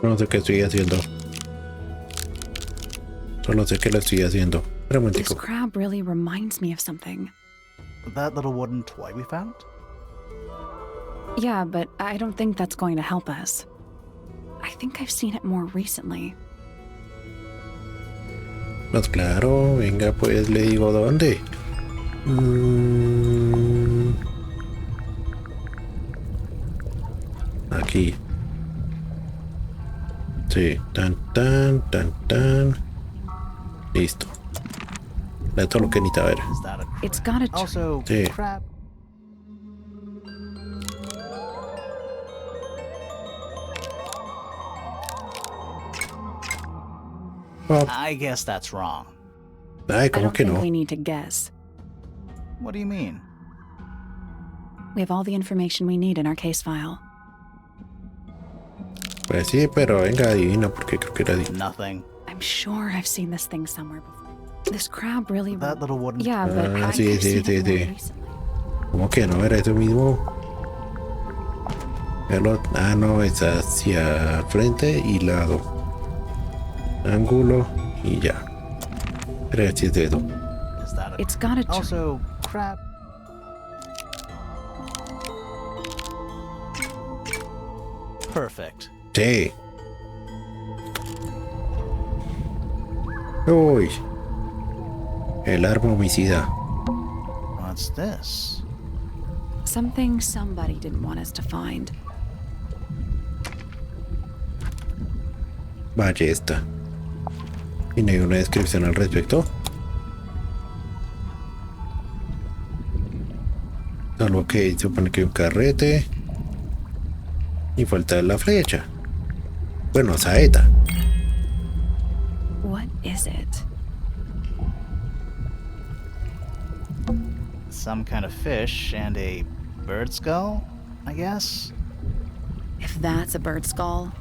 No sé qué estoy haciendo. Solo sé que lo estoy haciendo. Espera un This momentico. crab really reminds me of something. That little wooden toy we found? Yeah, but I don't think that's going to help us. I think I've seen it more recently. Pues claro, venga, pues le digo dónde. Aquí. Sí, tan, tan, tan, tan. Listo. Esto es lo que necesita ver. Is that a crab? It's got a Also, Sí. crab. Oh, I guess that's wrong. ay, I ¿cómo don't que think no? we need to guess. What do you mean? We have all the information we need in our case file. Pues sí, pero venga, adivina, porque creo que era Nothing. I'm sure I've seen this thing somewhere before. This crab really... That little wooden Yeah, toy. but Ah, I've sí, seen sí, it more sí. recently. ¿Cómo que no? Era eso mismo. Ah, no, es hacia frente y lado. Ángulo y ya. Pero si es de eso. Is that a It's got a... Also, crab. Perfect. Sí. Uy. El arma homicida. What's this? Something somebody didn't want us to find. Ballesta. ¿Y no hay una descripción al respecto? Salvo que se supone que hay un carrete. Y falta la flecha. Bueno, saeta. What is it? Some kind of fish and a bird skull, I guess? If that's a bird skull...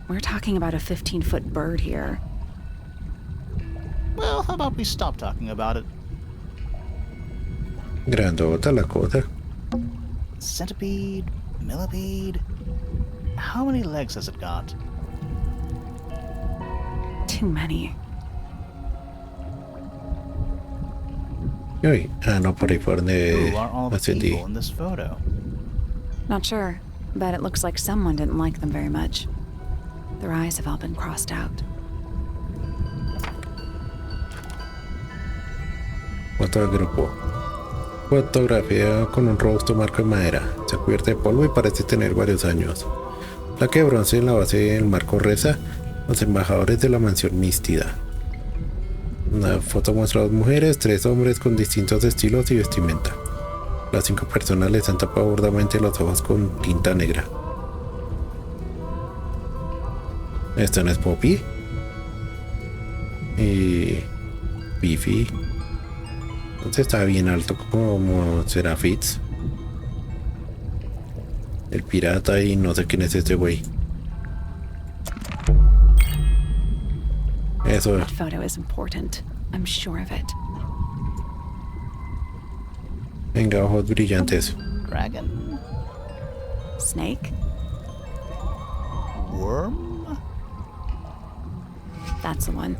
We're talking about a 15-foot bird here. Well, how about we stop talking about it? Grandota la cosa. Centipede? Millipede? How many legs has it got? Too many. Uy, ah, no, por ahí por donde Who are all the ascendí. people in this photo? Not sure, but it looks like someone didn't like them very much. Their eyes have all been crossed out. Foto del grupo. Fotografía con un robusto marco de madera. Se cubre de polvo y parece tener varios años. Placa de bronce en la base del marco reza: los embajadores de la mansión místida. Una foto muestra a 2 mujeres, 3 hombres con distintos estilos y vestimenta. Las 5 personas les han tapado burdamente los ojos con tinta negra. Esta no es Poppy. Y Biffy. Entonces está bien alto como será Fitz. El pirata y no sé quién es este güey. Eso. That photo is important. I'm sure of it. Venga, ojos brillantes. Dragon? Snake? Worm? That's the one.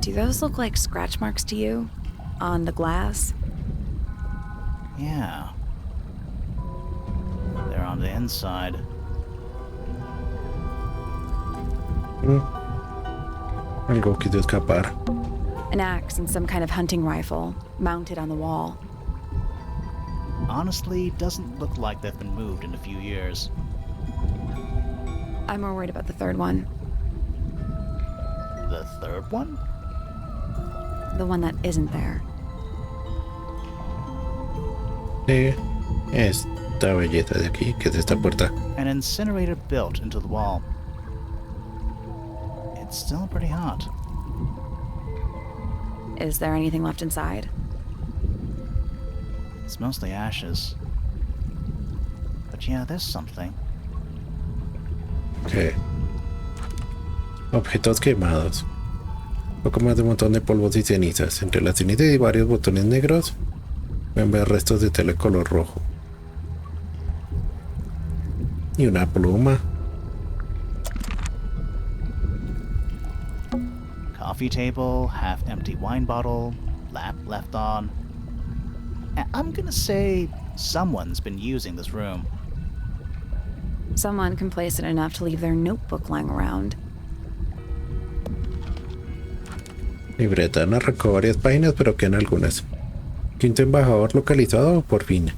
Do those look like scratch marks to you? On the glass? Yeah. They're on the inside. Algo quiso escapar. An axe and some kind of hunting rifle, mounted on the wall. honestly doesn't look like they've been moved in a few years. I'm more worried about the third one. The third one? The one that isn't there. Esta belleza de aquí, que es esta puerta. An incinerator built into the wall. It's still pretty hot. Is there anything left inside? It's mostly ashes. But yeah, there's something. ¿Qué? Objetos quemados. Poco más de un montón de polvos y cenizas. Entre las cenizas y varios botones negros pueden ver restos de tela color rojo. Y una pluma. Coffee table, half-empty wine bottle, lamp left on. I'm gonna say someone's been using this room. Someone complacent enough to leave their notebook lying around. Libreta narró varias páginas, pero quedan algunas. Quinto embajador localizado, por fin.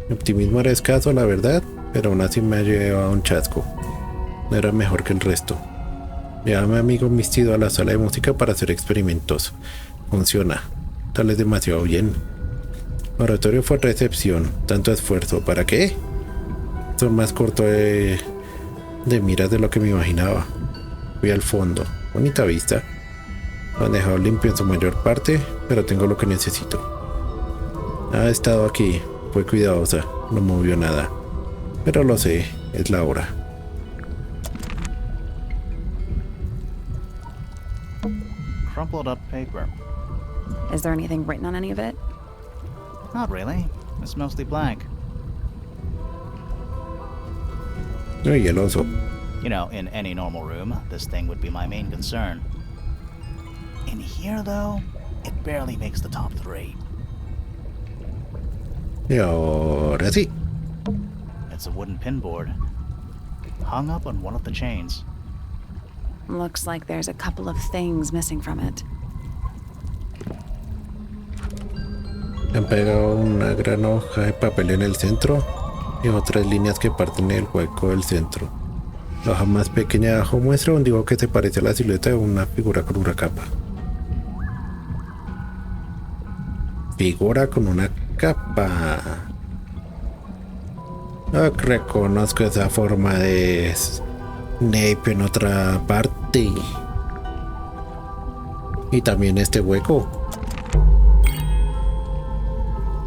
Mi optimismo era escaso, la verdad, pero aún así me ha llevado un chasco. No era mejor que el resto. Llevaba a mi amigo vestido a la sala de música para hacer experimentos. Funciona. Tal vez demasiado bien. Oratorio fue recepción. Tanto esfuerzo. ¿Para qué? Esto más corto de miras de lo que me imaginaba. Fui al fondo. Bonita vista. Lo han dejado limpio en su mayor parte, pero tengo lo que necesito. Ha estado aquí. Fue cuidadosa. No movió nada. Pero lo sé. Es la hora. Crumpled up paper. Is there anything written on any of it? Not really. It's mostly blank. Y el oso. You know, in any normal room, this thing would be my main concern. In here, though, it barely makes the top 3. Y ahora sí. It's a wooden pinboard, hung up on one of the chains. Looks like there's a couple of things missing from it. Le han pegado una gran hoja de papel en el centro y otras líneas que parten el hueco del centro. La hoja más pequeña de abajo muestra un dibujo que se parece a la silueta de una figura con una capa. Figura con una capa. No reconozco esa forma de Snape en otra parte. Y también este hueco.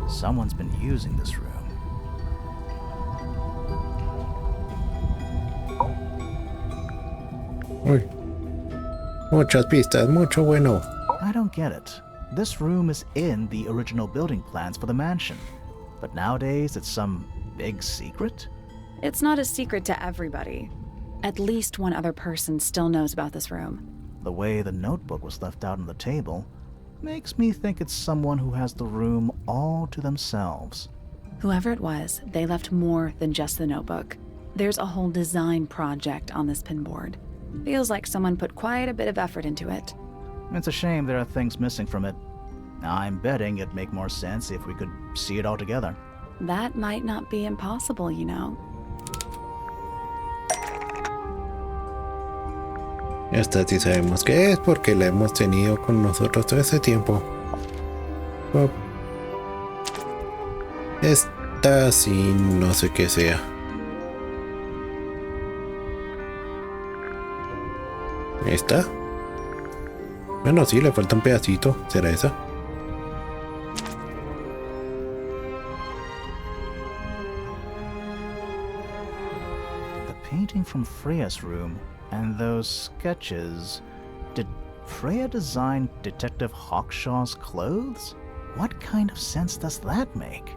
Someone's been using this room. Uy. Muchas pistas, mucho bueno. I don't get it. This room is in the original building plans for the mansion, but nowadays it's some big secret? It's not a secret to everybody. At least one other person still knows about this room. The way the notebook was left out on the table makes me think it's someone who has the room all to themselves. Whoever it was, they left more than just the notebook. There's a whole design project on this pinboard. Feels like someone put quite a bit of effort into it. It's a shame there are things missing from it. I'm betting it'd make more sense if we could see it all together. That might not be impossible, you know. Esta sí sabemos qué es porque la hemos tenido con nosotros todo ese tiempo. Oh. Esta sí no sé qué sea. ¿Esta? Bueno, sí, le falta un pedacito. ¿Será esa? The painting from Freya's room and those sketches. Did Freya design Detective Hawkshaw's clothes? What kind of sense does that make?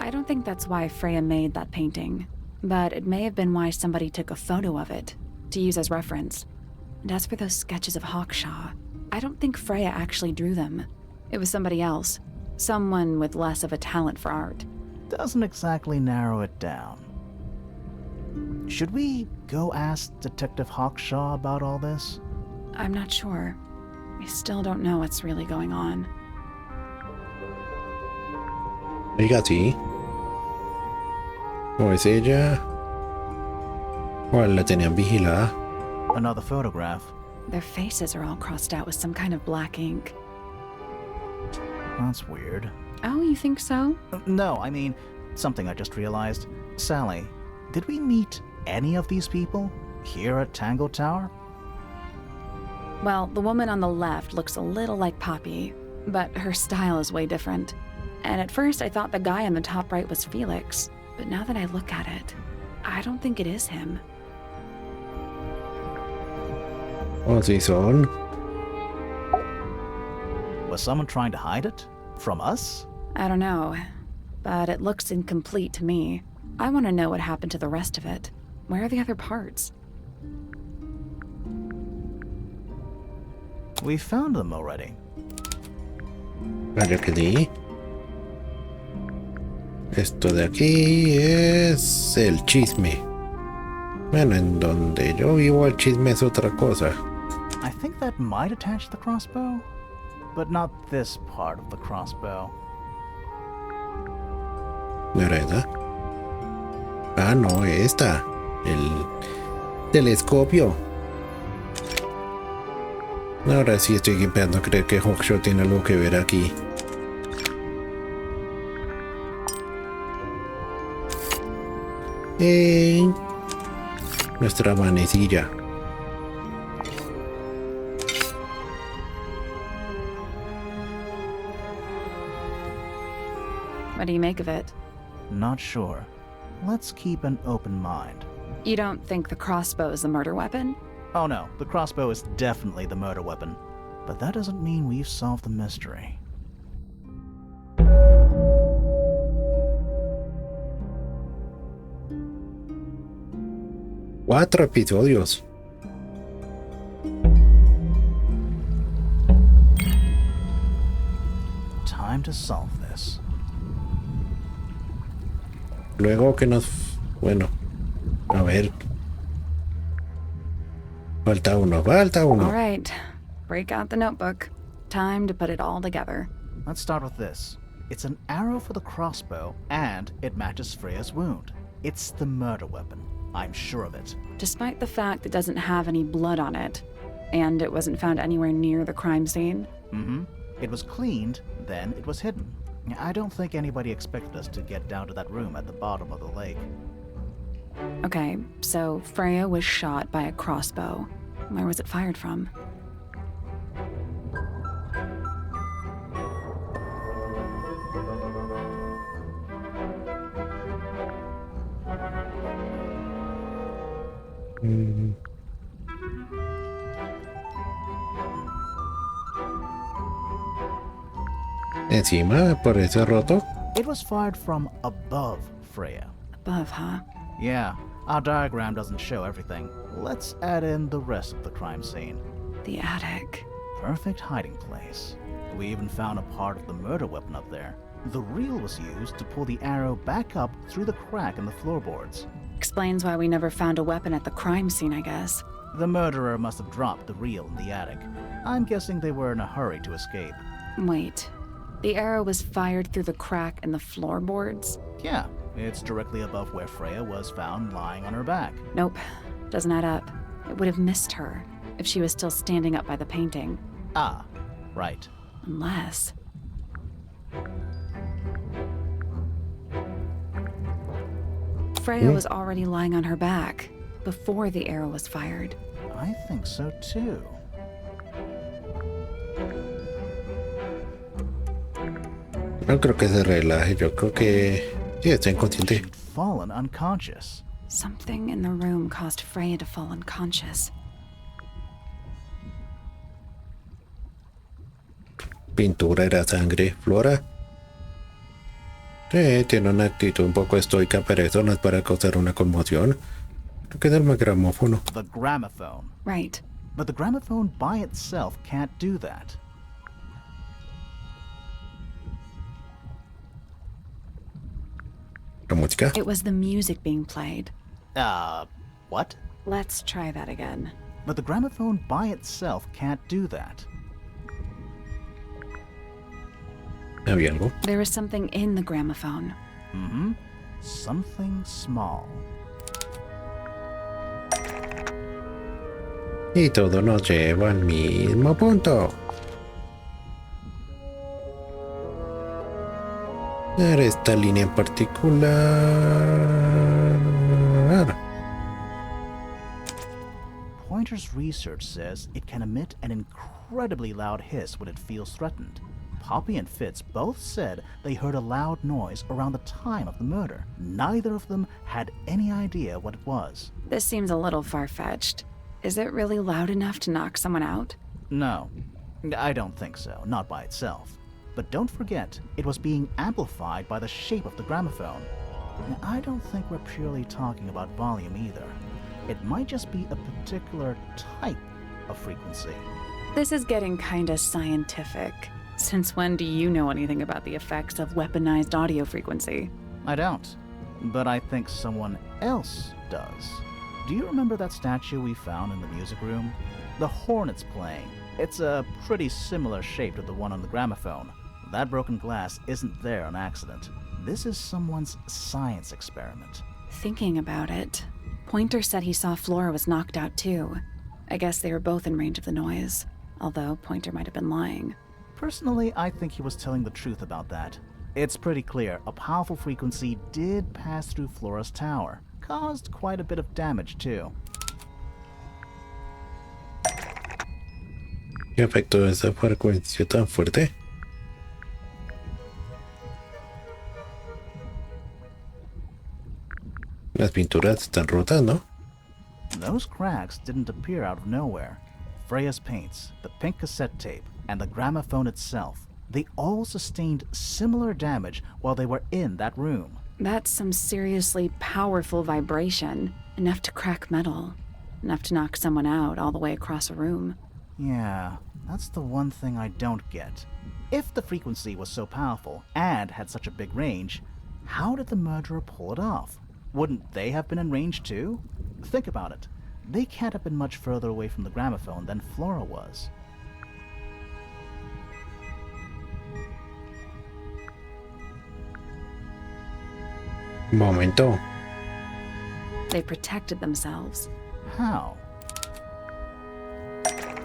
I don't think that's why Freya made that painting, but it may have been why somebody took a photo of it to use as reference. And as for those sketches of Hawkshaw, I don't think Freya actually drew them. It was somebody else. Someone with less of a talent for art. Doesn't exactly narrow it down. Should we go ask Detective Hawkshaw about all this? I'm not sure. I still don't know what's really going on. Oiga, sí. ¿O es ella? ¿O la tenían vigilada? Another photograph. Their faces are all crossed out with some kind of black ink. That's weird. Oh, you think so? No, I mean, something I just realized. Sally, did we meet any of these people here at Tangle Tower? Well, the woman on the left looks a little like Poppy, but her style is way different. And at first I thought the guy on the top right was Felix, but now that I look at it, I don't think it is him. ¿O si son? Was someone trying to hide it? From us? I don't know, but it looks incomplete to me. I want to know what happened to the rest of it. Where are the other parts? We found them already. Vaya que sí. Esto de aquí es el chisme. Bueno, en donde yo vivo el chisme es otra cosa. I think that might attach the crossbow, but not this part of the crossbow. ¿No era esa? Ah, no, esta. El telescopio. Ahora sí estoy empezando a creer que Hawkshot tiene algo que ver aquí. Nuestra manecilla. What do you make of it? Not sure. Let's keep an open mind. You don't think the crossbow is the murder weapon? Oh no, the crossbow is definitely the murder weapon. But that doesn't mean we've solved the mystery. Cuatro episodios. Time to solve this. Luego que nos... Bueno, a ver. Falta uno, falta uno. All right, break out the notebook. Time to put it all together. Let's start with this. It's an arrow for the crossbow, and it matches Freya's wound. It's the murder weapon. I'm sure of it. Despite the fact it doesn't have any blood on it, and it wasn't found anywhere near the crime scene. Mm-hmm. It was cleaned, then it was hidden. I don't think anybody expected us to get down to that room at the bottom of the lake. Okay, so Freya was shot by a crossbow. Where was it fired from? Encima, por ese roto. It was fired from above Freya. Above, huh? Yeah, our diagram doesn't show everything. Let's add in the rest of the crime scene. The attic. Perfect hiding place. We even found a part of the murder weapon up there. The reel was used to pull the arrow back up through the crack in the floorboards. Explains why we never found a weapon at the crime scene, I guess. The murderer must have dropped the reel in the attic. I'm guessing they were in a hurry to escape. Wait. The arrow was fired through the crack in the floorboards? Yeah, it's directly above where Freya was found lying on her back. Nope. Doesn't add up. It would have missed her if she was still standing up by the painting. Ah, right. Unless... Freya was already lying on her back before the arrow was fired. I think so too. No creo que se relaje, yo creo que sí, está inconsciente. She'd fallen unconscious. Something in the room caused Freya to fall unconscious. Pintura era sangre, Flora. Sí, tiene una actitud un poco estoica, pero eso no es para causar una conmoción. Creo que es el gramófono. The gramophone. Right. But the gramophone by itself can't do that. La música. It was the music being played. What? Let's try that again. But the gramophone by itself can't do that. ¿Había algo? There was something in the gramophone. Mm-hmm. something small. Y todo nos lleva al mismo punto. Era esta línea en particular. Pointer's research says it can emit an incredibly loud hiss when it feels threatened. Poppy and Fitz both said they heard a loud noise around the time of the murder. Neither of them had any idea what it was. This seems a little far-fetched. Is it really loud enough to knock someone out? No, I don't think so, not by itself. But don't forget, it was being amplified by the shape of the gramophone. Now, I don't think we're purely talking about volume either. It might just be a particular type of frequency. This is getting kinda scientific. Since when do you know anything about the effects of weaponized audio frequency? I don't, but I think someone else does. Do you remember that statue we found in the music room? The horn it's playing. It's a pretty similar shape to the one on the gramophone. That broken glass isn't there on accident. This is someone's science experiment. Thinking about it, Pointer said he saw Flora was knocked out too. I guess they were both in range of the noise, although Pointer might have been lying. Personally, I think he was telling the truth about that. It's pretty clear a powerful frequency did pass through Flora's tower. Caused quite a bit of damage too. ¿Qué afectó esa frecuencia tan fuerte? Las pinturas están rotas, ¿no? Those cracks didn't appear out of nowhere. Freya's paints, the pink cassette tape, and the gramophone itself, they all sustained similar damage while they were in that room. That's some seriously powerful vibration, enough to crack metal, enough to knock someone out all the way across a room. Yeah, that's the one thing I don't get. If the frequency was so powerful and had such a big range, how did the murderer pull it off? Wouldn't they have been in range too? Think about it. They can't have been much further away from the gramophone than Flora was. Momento. They protected themselves. How?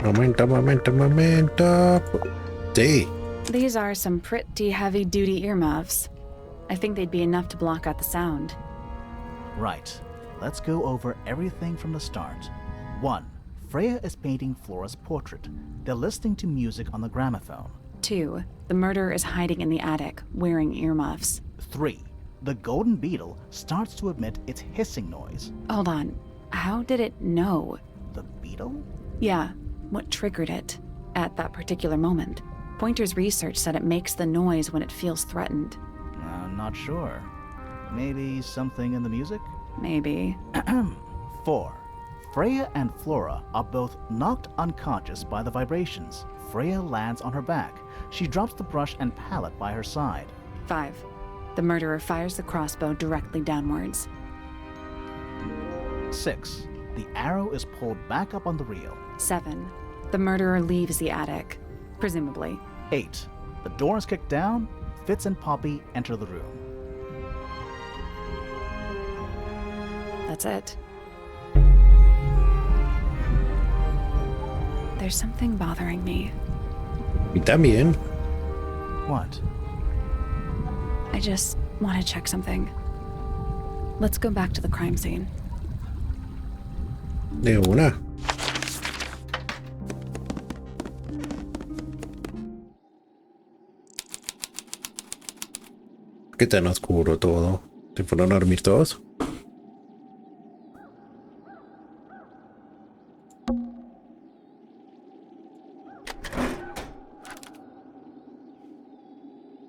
Momento. Sí. These are some pretty heavy-duty earmuffs. I think they'd be enough to block out the sound. Right. Let's go over everything from the start. 1. Freya is painting Flora's portrait. They're listening to music on the gramophone. 2. The murderer is hiding in the attic, wearing earmuffs. 3. The golden beetle starts to emit its hissing noise. Hold on. How did it know? The beetle? Yeah, what triggered it at that particular moment? Pointer's research said it makes the noise when it feels threatened. I'm not sure. Maybe something in the music? Maybe. 4. Freya and Flora are both knocked unconscious by the vibrations. Freya lands on her back. She drops the brush and palette by her side. 5. The murderer fires the crossbow directly downwards. 6. The arrow is pulled back up on the reel. 7. The murderer leaves the attic, presumably. 8. The door is kicked down. Fitz and Poppy enter the room. That's it. There's something bothering me. Y también. What? I just want to check something. Let's go back to the crime scene. De una. ¿Qué tan oscuro todo? ¿Se fueron a dormir todos?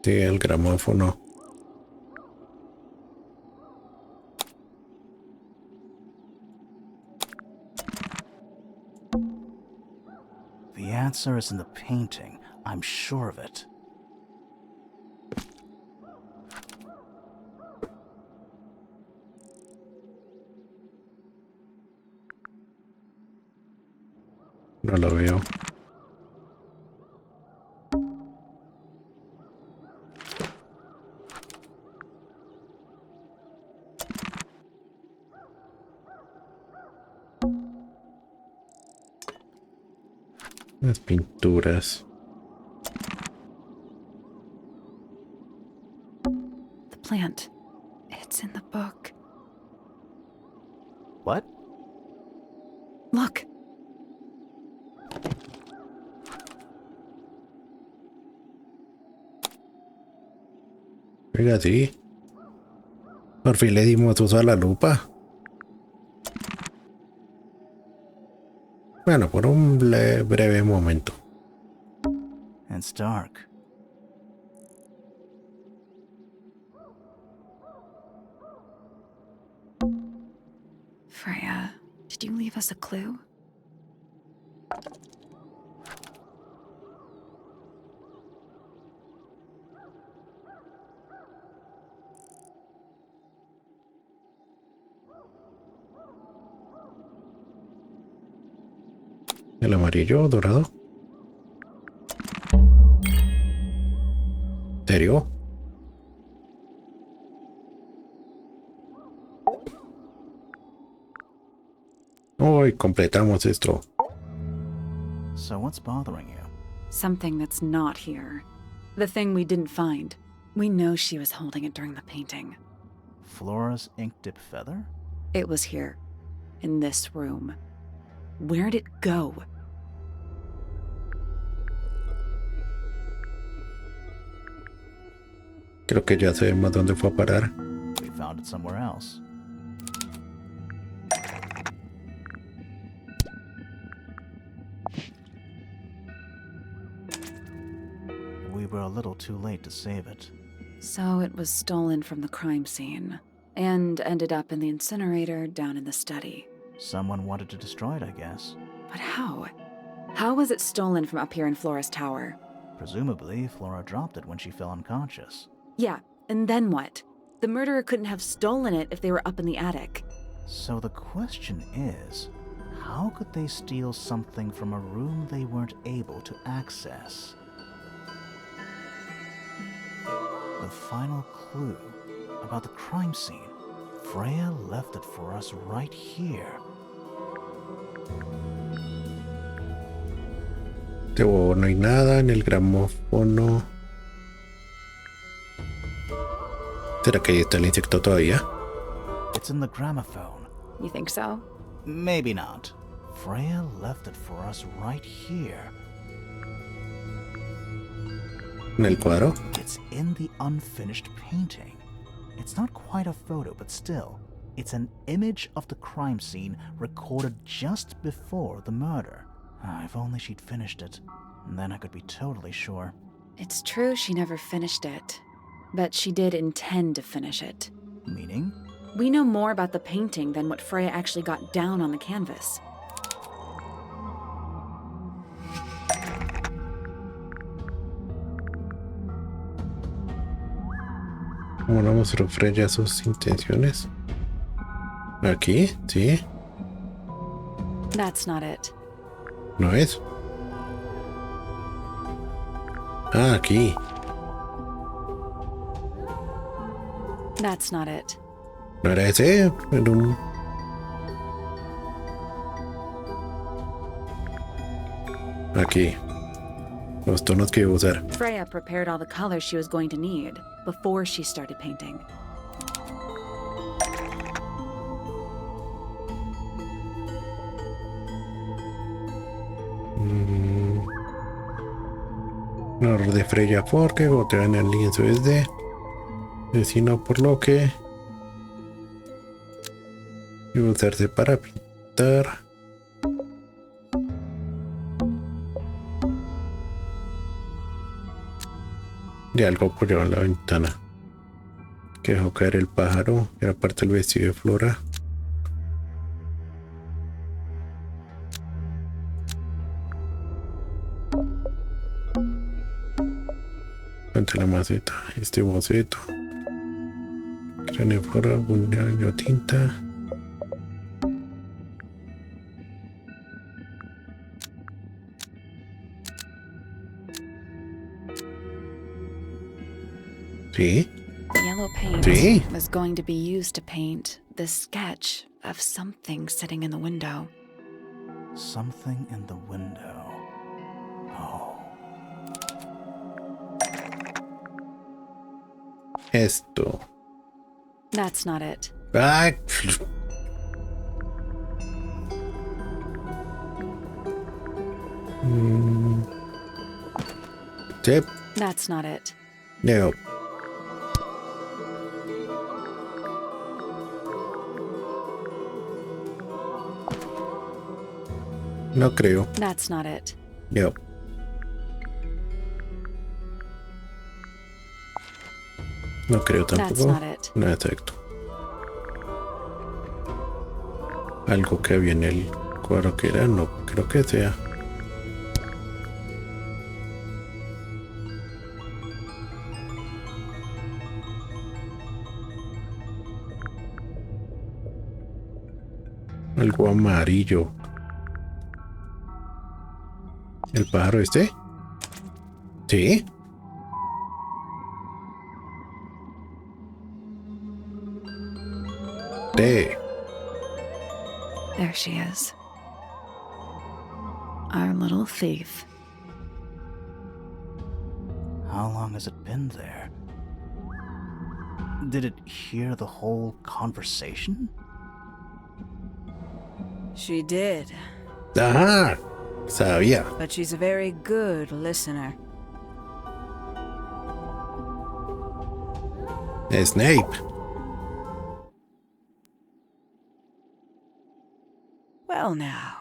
Sí, el gramófono. The answer is in the painting. I'm sure of it. No lo veo. Las pinturas. The plant. It's in the book. What? Look. Oiga, sí. Por fin le dimos uso a la lupa. Bueno, por un breve momento. It's dark. Freya, did you leave us a clue? El amarillo, dorado. ¿En serio? Hoy completamos esto. So what's bothering you? Something that's not here. The thing we didn't find. We know she was holding it during the painting. Flora's ink dip feather? It was here. In this room. Where'd it go? Creo que ya sabemos dónde fue a parar. We found it somewhere else. We were a little too late to save it. So it was stolen from the crime scene. And ended up in the incinerator down in the study. Someone wanted to destroy it, I guess. But how? How was it stolen from up here in Flora's tower? Presumably, Flora dropped it when she fell unconscious. Yeah, and then what? The murderer couldn't have stolen it if they were up in the attic. So the question is, how could they steal something from a room they weren't able to access? The final clue about the crime scene. Freya left it for us right here. No hay nada en el gramófono. ¿Será que ahí está el insecto todavía? It's in the gramophone. You think so? Maybe not. Freya left it for us right here. ¿En el cuadro? It's in the unfinished painting. It's not quite a photo, but still, it's an image of the crime scene recorded just before the murder. If only she'd finished it, then I could be totally sure. It's true she never finished it, but she did intend to finish it. Meaning? We know more about the painting than what Freya actually got down on the canvas. ¿Cómo no mostró Freya sus intenciones? ¿Aquí? ¿Sí? That's not it. ¿No es? Ah, aquí. That's not it. ¿No era ese? Era un... Aquí. Los tonos que iba a usar. Freya prepared all the colors she was going to need before she started painting. No de Freya porque gotea en el lienzo es de vecino, por lo que iba a usarse para pintar. Y algo apoyado en la ventana que dejó caer el pájaro, que era parte del vestido de Flora. Ante la maceta, este boceto. Cráneo Flora, buñuelo tinta. Sí. Yellow paint Sí. was going to be used to paint the sketch of something sitting in the window. Something in the window. Esto. That's not it. Ay. Sí. That's not it. No. No creo. That's not it. No. No creo That's tampoco. not it. No, exacto. Algo que había en el cuadro que era, no creo que sea. Algo amarillo. ¿El pájaro este? ¿Sí? Sí. There she is. Our little thief. How long has it been there? Did it hear the whole conversation? She did, Ajá. Sabía. but she's a very good listener. Snape. Well now,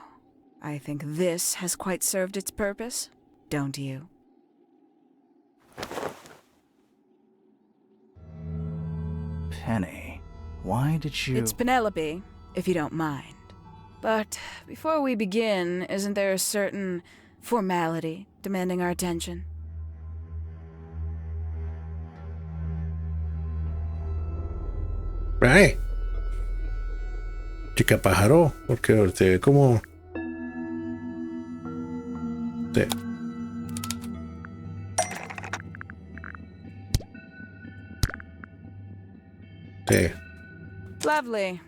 I think this has quite served its purpose, don't you? Penny, why did you... It's Penelope, if you don't mind. But before we begin, isn't there a certain formality demanding our attention? Ay. Chica pájaro, porque se ve como... Sí. Sí. Lovely.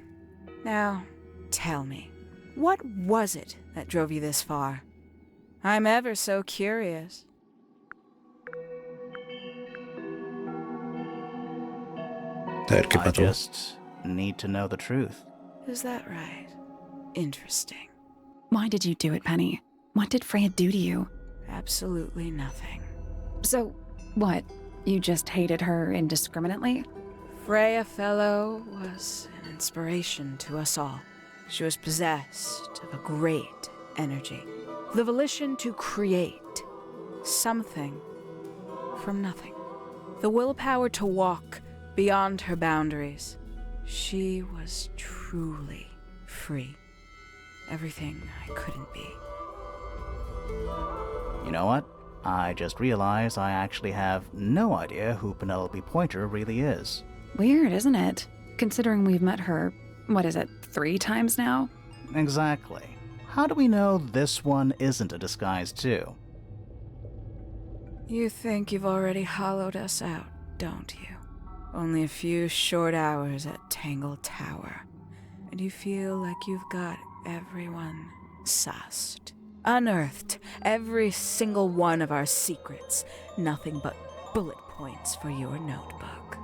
Now, tell me, what was it that drove you this far? I'm ever so curious. A ver qué I pasó. just need to know the truth. Is that right? Interesting. Why did you do it, Penny? What did Freya do to you? Absolutely nothing. So, what? You just hated her indiscriminately? Freya Fellow was an inspiration to us all. She was possessed of a great energy, the volition to create something from nothing, the willpower to walk beyond her boundaries. She was truly free. Everything I couldn't be. You know what? I just realized I actually have no idea who Penelope Pointer really is. Weird, isn't it? Considering we've met her, what is it, 3 times now? Exactly. How do we know this one isn't a disguise too? You think you've already hollowed us out, don't you? Only a few short hours at Tangle Tower, and you feel like you've got everyone sussed. Unearthed every single one of our secrets. Nothing but bullet points for your notebook.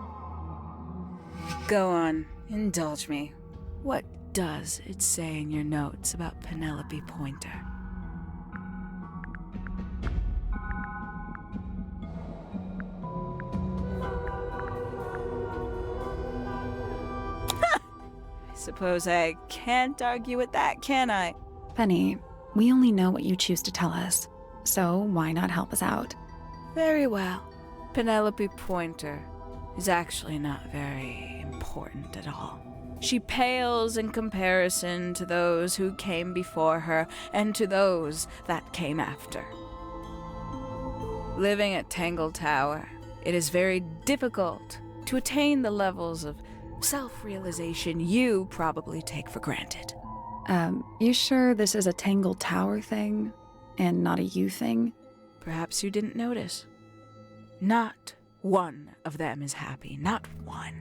Go on, indulge me. What does it say in your notes about Penelope Pointer? I suppose I can't argue with that, can I? Penny, we only know what you choose to tell us, so why not help us out? Very well. Penelope Pointer is actually not very important at all. She pales in comparison to those who came before her and to those that came after. Living at Tangle Tower, it is very difficult to attain the levels of self-realization you probably take for granted. You sure this is a Tangle Tower thing, and not a you thing? Perhaps you didn't notice. Not one of them is happy, not one.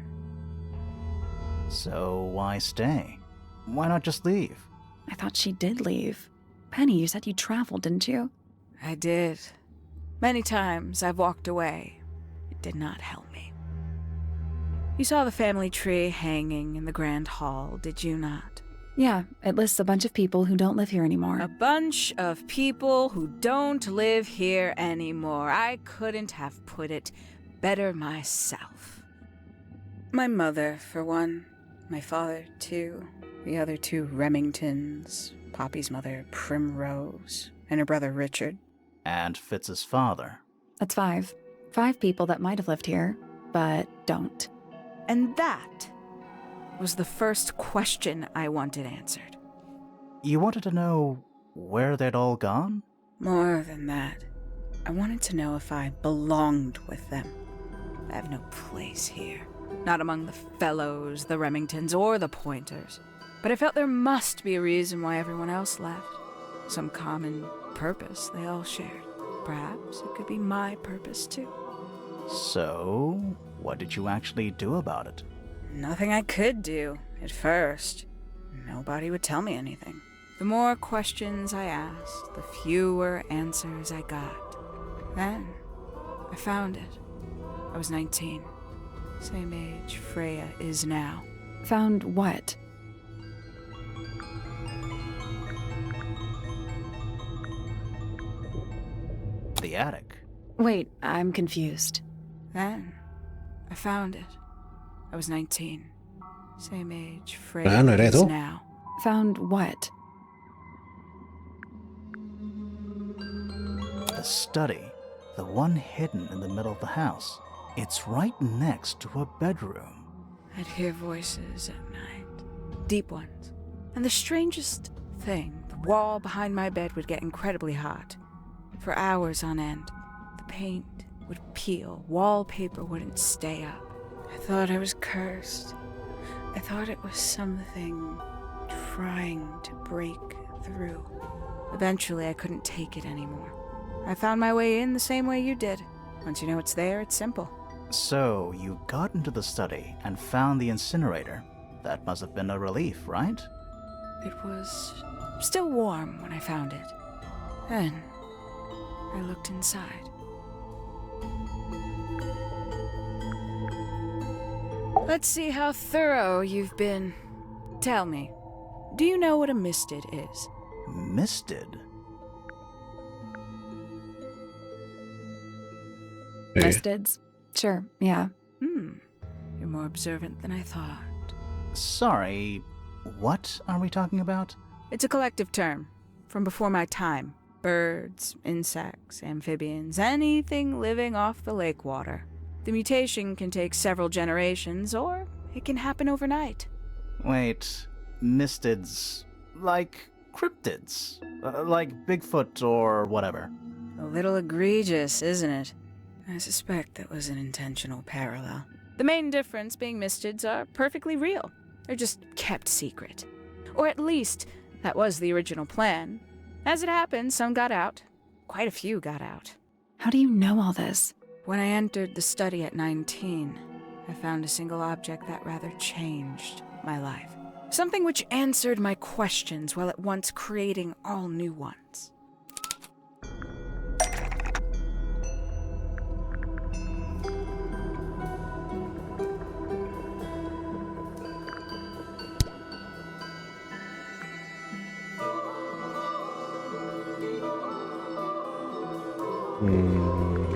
So why stay? Why not just leave? I thought she did leave. Penny, you said you traveled, didn't you? I did. Many times I've walked away. It did not help me. You saw the family tree hanging in the grand hall, did you not? Yeah, it lists a bunch of people who don't live here anymore. A bunch of people who don't live here anymore. I couldn't have put it better myself. My mother, for one. My father, too. The other two Remingtons. Poppy's mother, Primrose. And her brother, Richard. And Fitz's father. That's 5. 5 people that might have lived here, but don't. And that was the first question I wanted answered. You wanted to know where they'd all gone? More than that. I wanted to know if I belonged with them. I have no place here. Not among the Fellows, the Remingtons, or the Pointers. But I felt there must be a reason why everyone else left. Some common purpose they all shared. Perhaps it could be my purpose, too. So, what did you actually do about it? Nothing I could do, at first. Nobody would tell me anything. The more questions I asked, the fewer answers I got. Then, I found it. I was 19. Same age Freya is now. Found what? The attic. Wait, I'm confused. Then, I found it. I was 19. Same age Freya is now. Found what? The study. The one hidden in the middle of the house. It's right next to a bedroom. I'd hear voices at night. Deep ones. And the strangest thing, the wall behind my bed would get incredibly hot. For hours on end. The paint would peel. Wallpaper wouldn't stay up. I thought I was cursed. I thought it was something trying to break through. Eventually, I couldn't take it anymore. I found my way in the same way you did. Once you know it's there, it's simple. So, you got into the study and found the incinerator. That must have been a relief, right? It was still warm when I found it. Then, I looked inside. Let's see how thorough you've been. Tell me, do you know what a misted is? Misted? Mistids? Sure, yeah. You're more observant than I thought. Sorry, what are we talking about? It's a collective term, from before my time. Birds, insects, amphibians, anything living off the lake water. The mutation can take several generations, or it can happen overnight. Wait, mistids, like cryptids? Like Bigfoot or whatever? A little egregious, isn't it? I suspect that was an intentional parallel. The main difference being mistids are perfectly real. They're just kept secret. Or at least, that was the original plan. As it happened, some got out. Quite a few got out. How do you know all this? When I entered the study at 19, I found a single object that rather changed my life. Something which answered my questions while at once creating all new ones.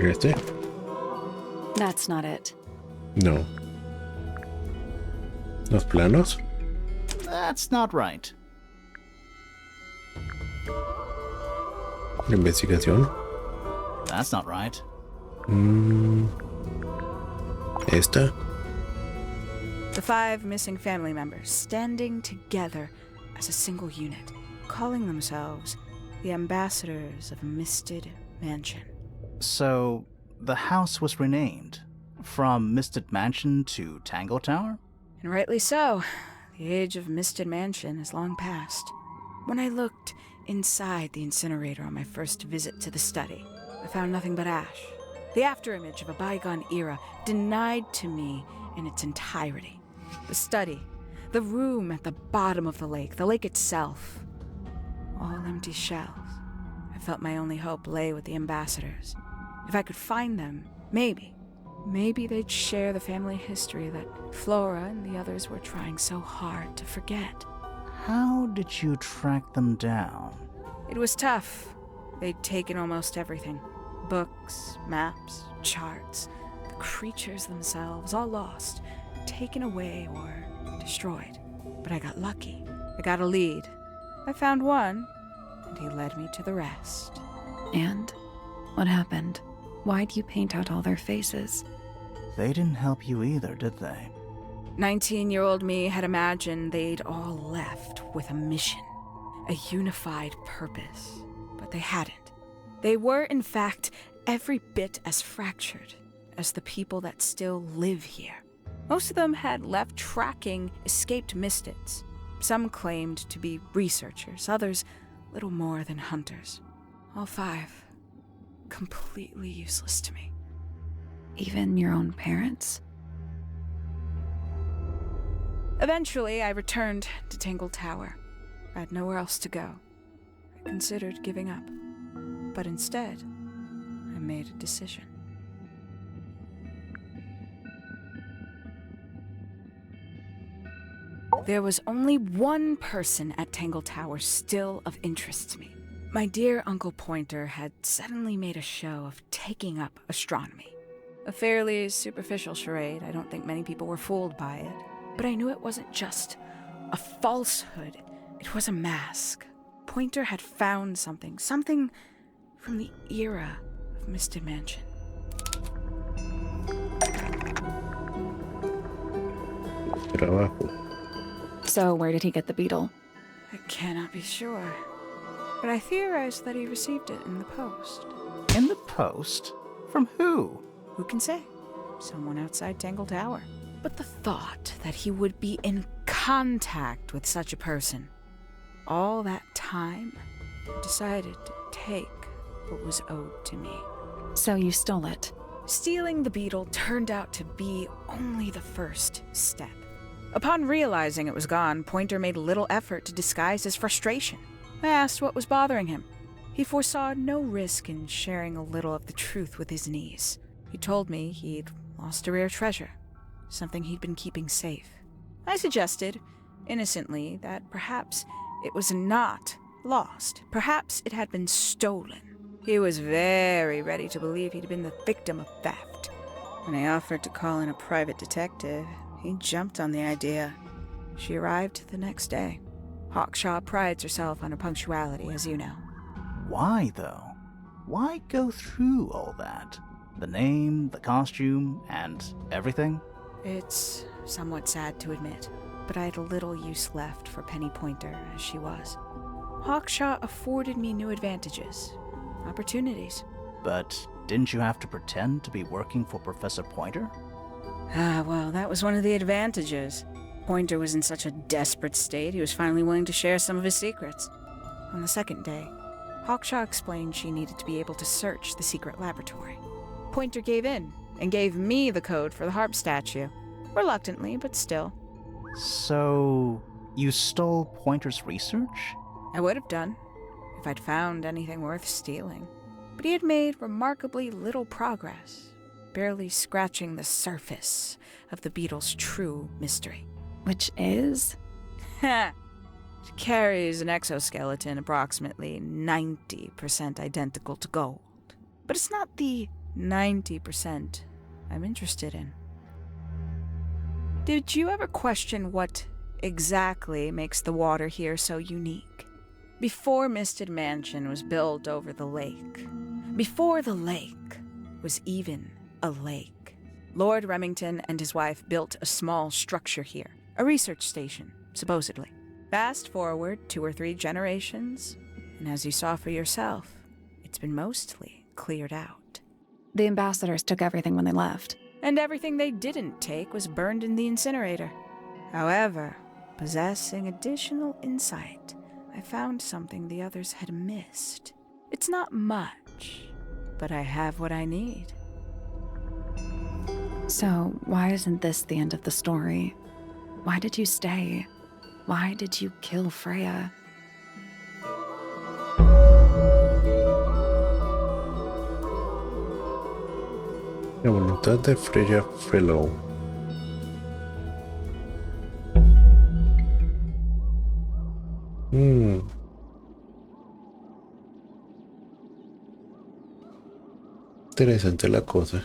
¿Este? That's not it. No. ¿Los planos? That's not right. ¿La investigación? That's not right. ¿Esta? The 5 missing family members standing together as a single unit, calling themselves the Ambassadors of Misted Mansion. So, the house was renamed from Misted Mansion to Tangle Tower? And rightly so. The age of Misted Mansion is long past. When I looked inside the incinerator on my first visit to the study, I found nothing but ash. The afterimage of a bygone era denied to me in its entirety. The study, the room at the bottom of the lake itself, all empty shells. I felt my only hope lay with the ambassadors. If I could find them, maybe Maybe they'd share the family history that Flora and the others were trying so hard to forget. How did you track them down? It was tough. They'd taken almost everything. Books, maps, charts, the creatures themselves, all lost, taken away or destroyed. But I got lucky. I got a lead. I found one, and he led me to the rest. And? What happened? Why'd you paint out all their faces? They didn't help you either, did they? 19-year-old me had imagined they'd all left with a mission, a unified purpose, but they hadn't. They were, in fact, every bit as fractured as the people that still live here. Most of them had left tracking escaped mystics. Some claimed to be researchers, others little more than hunters. All 5, completely useless to me. Even your own parents? Eventually, I returned to Tangle Tower. I had nowhere else to go. I considered giving up, but instead, I made a decision. There was only one person at Tangle Tower still of interest to me. My dear Uncle Pointer had suddenly made a show of taking up astronomy. A fairly superficial charade. I don't think many people were fooled by it. But I knew it wasn't just a falsehood. It was a mask. Pointer had found something from the era of Misted Mansion. So where did he get the beetle? I cannot be sure. But I theorized that he received it in the post. In the post? From who? Who can say? Someone outside Tangle Tower. But the thought that he would be in contact with such a person, all that time, I decided to take what was owed to me. So you stole it. Stealing the beetle turned out to be only the first step. Upon realizing it was gone, Pointer made little effort to disguise his frustration. I asked what was bothering him. He foresaw no risk in sharing a little of the truth with his niece. He told me he'd lost a rare treasure, something he'd been keeping safe. I suggested, innocently, that perhaps it was not lost. Perhaps it had been stolen. He was very ready to believe he'd been the victim of theft. When I offered to call in a private detective, he jumped on the idea. She arrived the next day. Hawkshaw prides herself on her punctuality, as you know. Why, though? Why go through all that? The name, the costume, and everything? It's somewhat sad to admit, but I had little use left for Penny Pointer as she was. Hawkshaw afforded me new advantages, opportunities. But didn't you have to pretend to be working for Professor Pointer? Well, that was one of the advantages. Pointer was in such a desperate state, he was finally willing to share some of his secrets. On the second day, Hawkshaw explained she needed to be able to search the secret laboratory. Pointer gave in and gave me the code for the harp statue. Reluctantly, but still. So, you stole Pointer's research? I would have done, if I'd found anything worth stealing. But he had made remarkably little progress, barely scratching the surface of the beetle's true mystery. Which is? Ha! It carries an exoskeleton approximately 90% identical to gold. But it's not the 90% I'm interested in. Did you ever question what exactly makes the water here so unique? Before Misted Mansion was built over the lake, before the lake was even a lake, Lord Remington and his wife built a small structure here, a research station, supposedly. Fast forward 2 or 3 generations, and as you saw for yourself, it's been mostly cleared out. The ambassadors took everything when they left. And everything they didn't take was burned in the incinerator. However, possessing additional insight, I found something the others had missed. It's not much, but I have what I need. So, why isn't this the end of the story? Why did you stay? Why did you kill Freya? La voluntad de Freya Fellow. Interesante la cosa.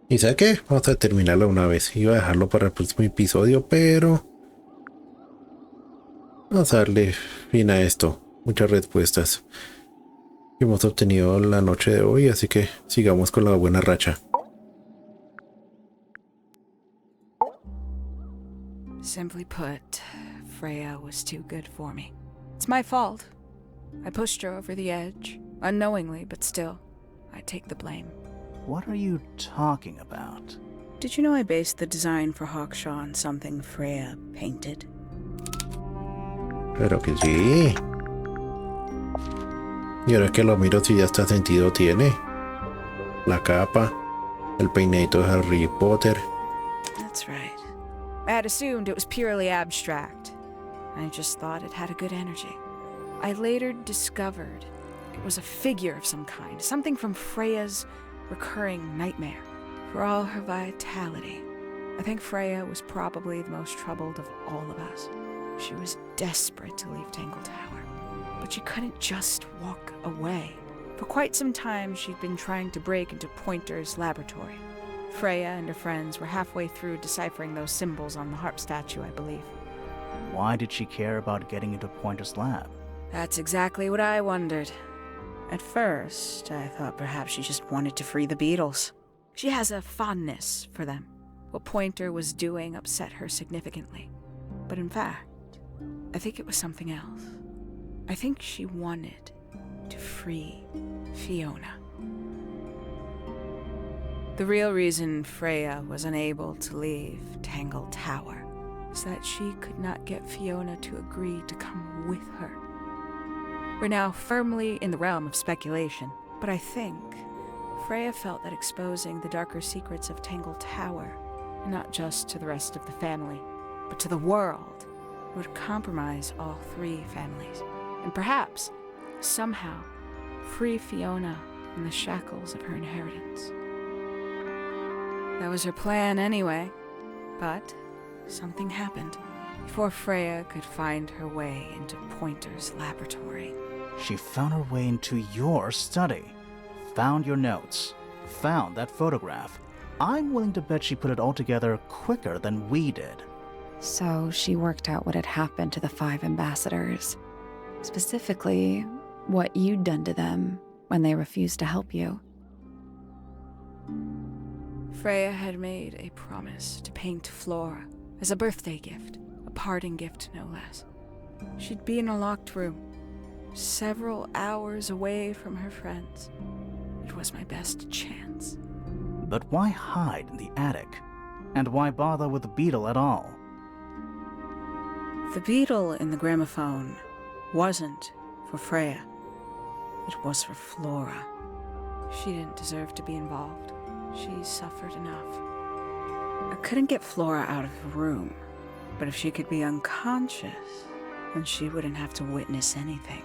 ¿Y sabe qué? Vamos a terminarla una vez. Iba a dejarlo para el próximo episodio, pero vamos a darle fin a esto. Muchas respuestas que hemos obtenido la noche de hoy, así que sigamos con la buena racha. Simply put, Freya was too good for me. It's my fault. I pushed her over the edge, unknowingly, but still, I take the blame. What are you talking about? Did you know I based the design for Hawkshaw on something Freya painted? Pero que sí. Y ahora que lo miro, si ya hasta sentido tiene. La capa, el peinadito de Harry Potter. That's right. I had assumed it was purely abstract. I just thought it had a good energy. I later discovered it was a figure of some kind, something from Freya's recurring nightmare. For all her vitality, I think Freya was probably the most troubled of all of us. She was desperate to leave Tangle Tower, but she couldn't just walk away. For quite some time, she'd been trying to break into Pointer's laboratory. Freya and her friends were halfway through deciphering those symbols on the harp statue, I believe. Why did she care about getting into Pointer's lab? That's exactly what I wondered. At first, I thought perhaps she just wanted to free the beetles. She has a fondness for them. What Pointer was doing upset her significantly. But in fact, I think it was something else. I think she wanted to free Fiona. The real reason Freya was unable to leave Tangle Tower is that she could not get Fiona to agree to come with her. We're now firmly in the realm of speculation, but I think Freya felt that exposing the darker secrets of Tangle Tower, not just to the rest of the family, but to the world, would compromise all three families, and perhaps, somehow, free Fiona from the shackles of her inheritance. That was her plan anyway, but something happened before Freya could find her way into Pointer's laboratory. She found her way into your study, found your notes, found that photograph. I'm willing to bet she put it all together quicker than we did. So she worked out what had happened to the 5 ambassadors. Specifically, what you'd done to them when they refused to help you. Freya had made a promise to paint Flora as a birthday gift, a parting gift no less. She'd be in a locked room, several hours away from her friends. It was my best chance. But why hide in the attic? And why bother with the beetle at all? The beetle in the gramophone wasn't for Freya. It was for Flora. She didn't deserve to be involved. She suffered enough. I couldn't get Flora out of the room, but if she could be unconscious, then she wouldn't have to witness anything.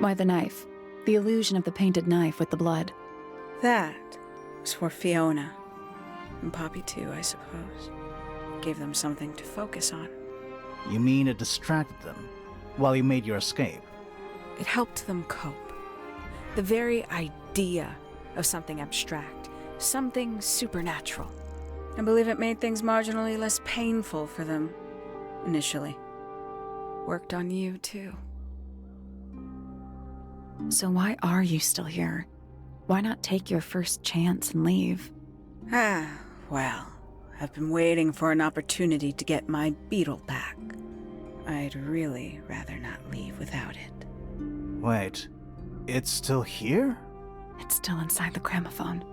Why the knife? The illusion of the painted knife with the blood. That was for Fiona. And Poppy too, I suppose. Gave them something to focus on. You mean it distracted them while you made your escape? It helped them cope. The very idea of something abstract, something supernatural. I believe it made things marginally less painful for them, initially. Worked on you, too. So why are you still here? Why not take your first chance and leave? Well, I've been waiting for an opportunity to get my beetle back. I'd really rather not leave without it. Wait, it's still here? It's still inside the gramophone.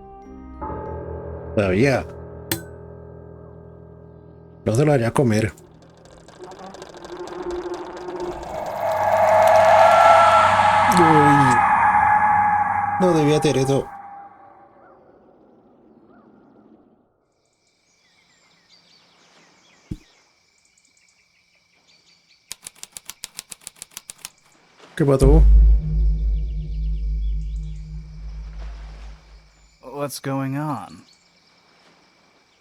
Todavía. No se lo vaya a comer. Uy. No debía hacer eso. ¿Qué pasó? What's going on?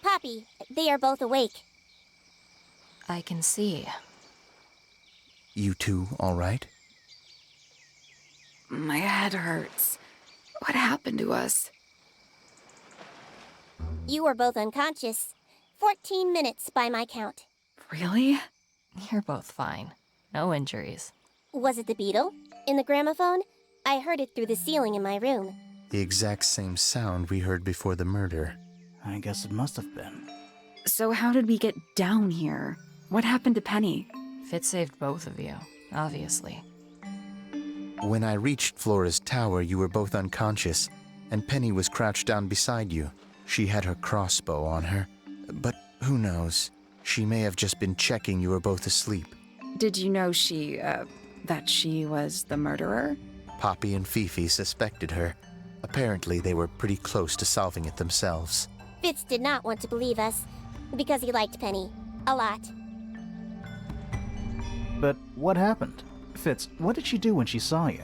Poppy, they are both awake. I can see. You two all right? My head hurts. What happened to us? You were both unconscious. 14 minutes by my count. Really? You're both fine. No injuries. Was it the beetle? In the gramophone? I heard it through the ceiling in my room. The exact same sound we heard before the murder. I guess it must have been. So how did we get down here? What happened to Penny? Fitz saved both of you, obviously. When I reached Flora's tower, you were both unconscious, and Penny was crouched down beside you. She had her crossbow on her, but who knows? She may have just been checking you were both asleep. Did you know that she was the murderer? Poppy and Fifi suspected her. Apparently, they were pretty close to solving it themselves. Fitz did not want to believe us, because he liked Penny. A lot. But what happened? Fitz, what did she do when she saw you?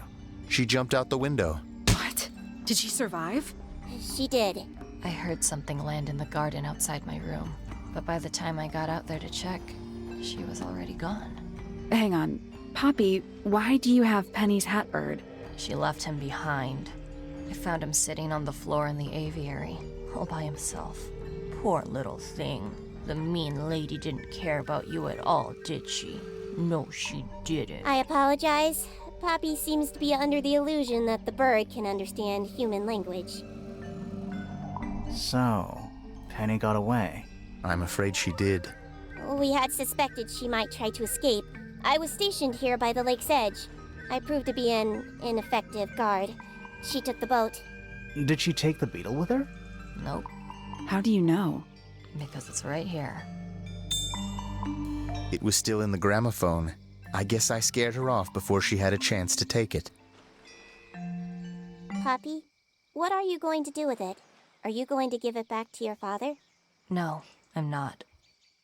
She jumped out the window. What? Did she survive? She did. I heard something land in the garden outside my room, but by the time I got out there to check, she was already gone. Hang on. Poppy, why do you have Penny's hat bird? She left him behind. I found him sitting on the floor in the aviary, all by himself. Poor little thing. The mean lady didn't care about you at all, did she? No, she didn't. I apologize. Poppy seems to be under the illusion that the bird can understand human language. So, Penny got away. I'm afraid she did. We had suspected she might try to escape. I was stationed here by the lake's edge. I proved to be an ineffective guard. She took the boat. Did she take the beetle with her? Nope, How do you know? because it's right here. It was still in the gramophone. I guess I scared her off before she had a chance to take it. Poppy, what are you going to do with it? Are you going to give it back to your father? No, I'm not.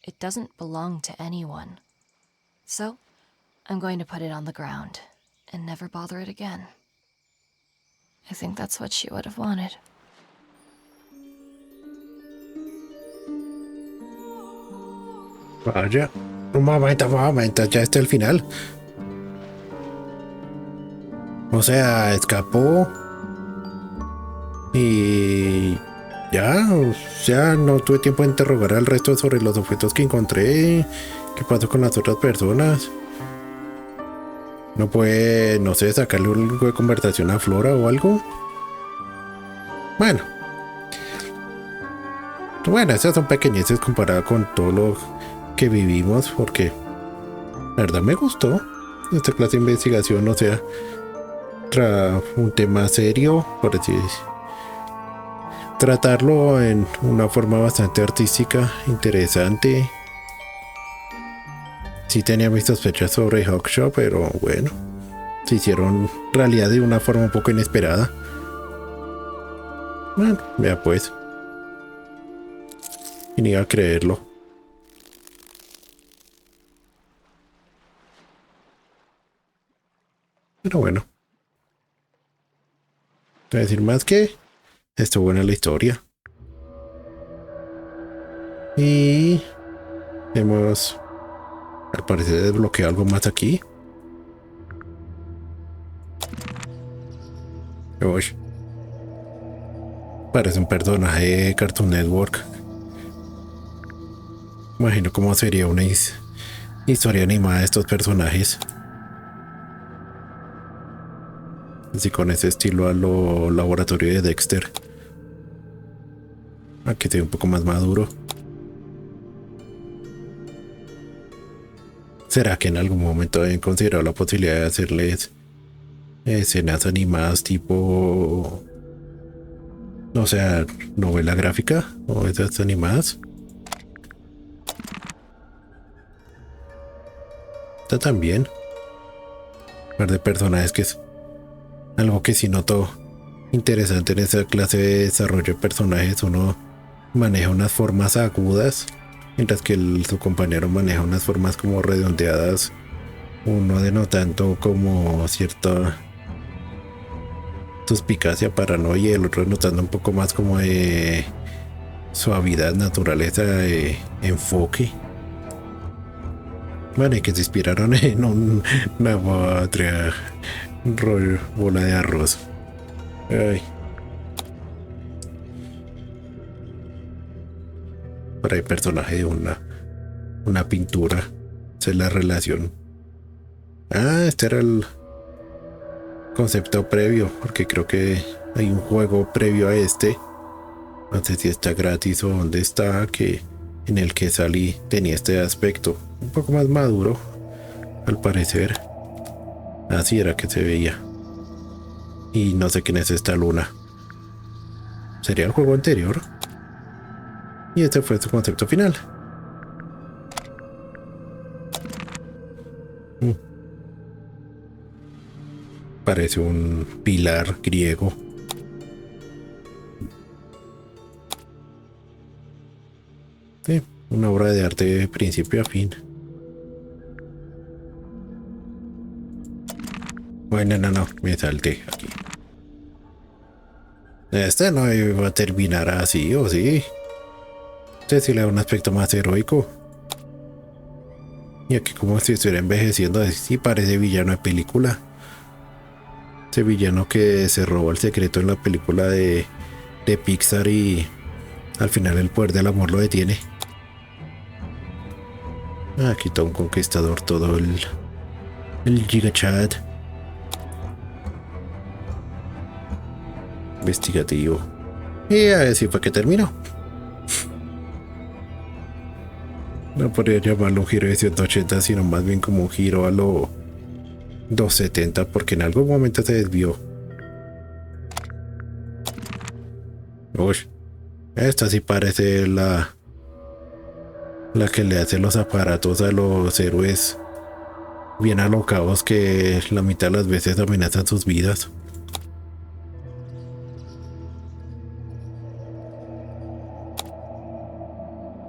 It doesn't belong to anyone. So, I'm going to put it on the ground and never bother it again. I think that's what she would have wanted. Vaya. Un momento, ya está el final. O sea, escapó. Y ya, o sea, no tuve tiempo de interrogar al resto sobre los objetos que encontré. ¿Qué pasó con las otras personas? ¿No puede, no sé, sacarle algo de conversación a Flora o algo? Bueno, esas son pequeñeces comparadas con todo lo que vivimos, porque la verdad me gustó esta clase de investigación, o sea, un tema serio, por así tratarlo en una forma bastante artística, interesante. Sí tenía mis sospechas sobre Hawkshaw, pero bueno, se hicieron realidad de una forma un poco inesperada. Bueno, vea pues. Y ni iba a creerlo. Pero bueno. Voy a decir más que estuvo buena la historia. Y hemos al parecer desbloqueado algo más aquí. Uy. Parece un personaje de Cartoon Network. Imagino cómo sería una historia animada de estos personajes. Así con ese estilo a lo laboratorio de Dexter. Aquí se ve un poco más maduro. ¿Será que en algún momento han considerado la posibilidad de hacerles escenas animadas tipo, o sea, novela gráfica o esas animadas? Está también. Un par de personajes que es algo que sí noto interesante en esa clase de desarrollo de personajes. Uno maneja unas formas agudas, mientras que su compañero maneja unas formas como redondeadas, uno denotando como cierta suspicacia, paranoia, y el otro notando un poco más como de suavidad, naturaleza, enfoque. Bueno, y que se inspiraron en una otra bola de arroz. Ay. Por ahí personaje de una pintura. Esa es la relación. Ah, este era el concepto previo, porque creo que hay un juego previo a este. No sé si está gratis o dónde está, que en el que salí tenía este aspecto un poco más maduro, al parecer. Así era que se veía. Y no sé quién es esta luna. ¿Sería el juego anterior? Y este fue su concepto final. Parece un pilar griego. Sí, una obra de arte de principio a fin. Bueno, no, me salté aquí. Este no iba a terminar así, ¿o sí? Este sí le da un aspecto más heroico. Y aquí como si estuviera envejeciendo, sí parece villano de película. Ese villano que se robó el secreto en la película de Pixar y al final el poder del amor lo detiene. Aquí está un conquistador, todo el gigachat. Investigativo. Y así fue que terminó. No podría llamarlo un giro de 180, sino más bien como un giro a lo 270, porque en algún momento se desvió. Uy, esta sí parece la que le hace los aparatos a los héroes bien alocados, que la mitad de las veces amenazan sus vidas.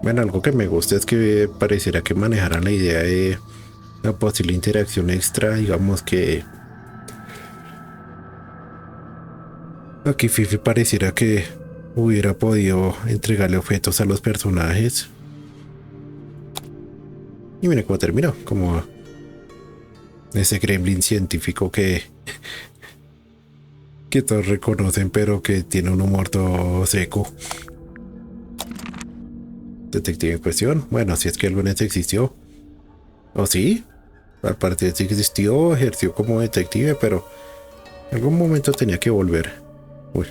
Bueno, algo que me gusta es que pareciera que manejaran la idea de la posible interacción extra, digamos que aquí Fifi pareciera que hubiera podido entregarle objetos a los personajes. Y mira cómo terminó, como ese gremlin científico que todos reconocen, pero que tiene un humor todo seco. Detective en cuestión, bueno, si es que alguna vez existió. ¿O sí? Al parecer sí existió, ejerció como detective, pero en algún momento tenía que volver. Uy.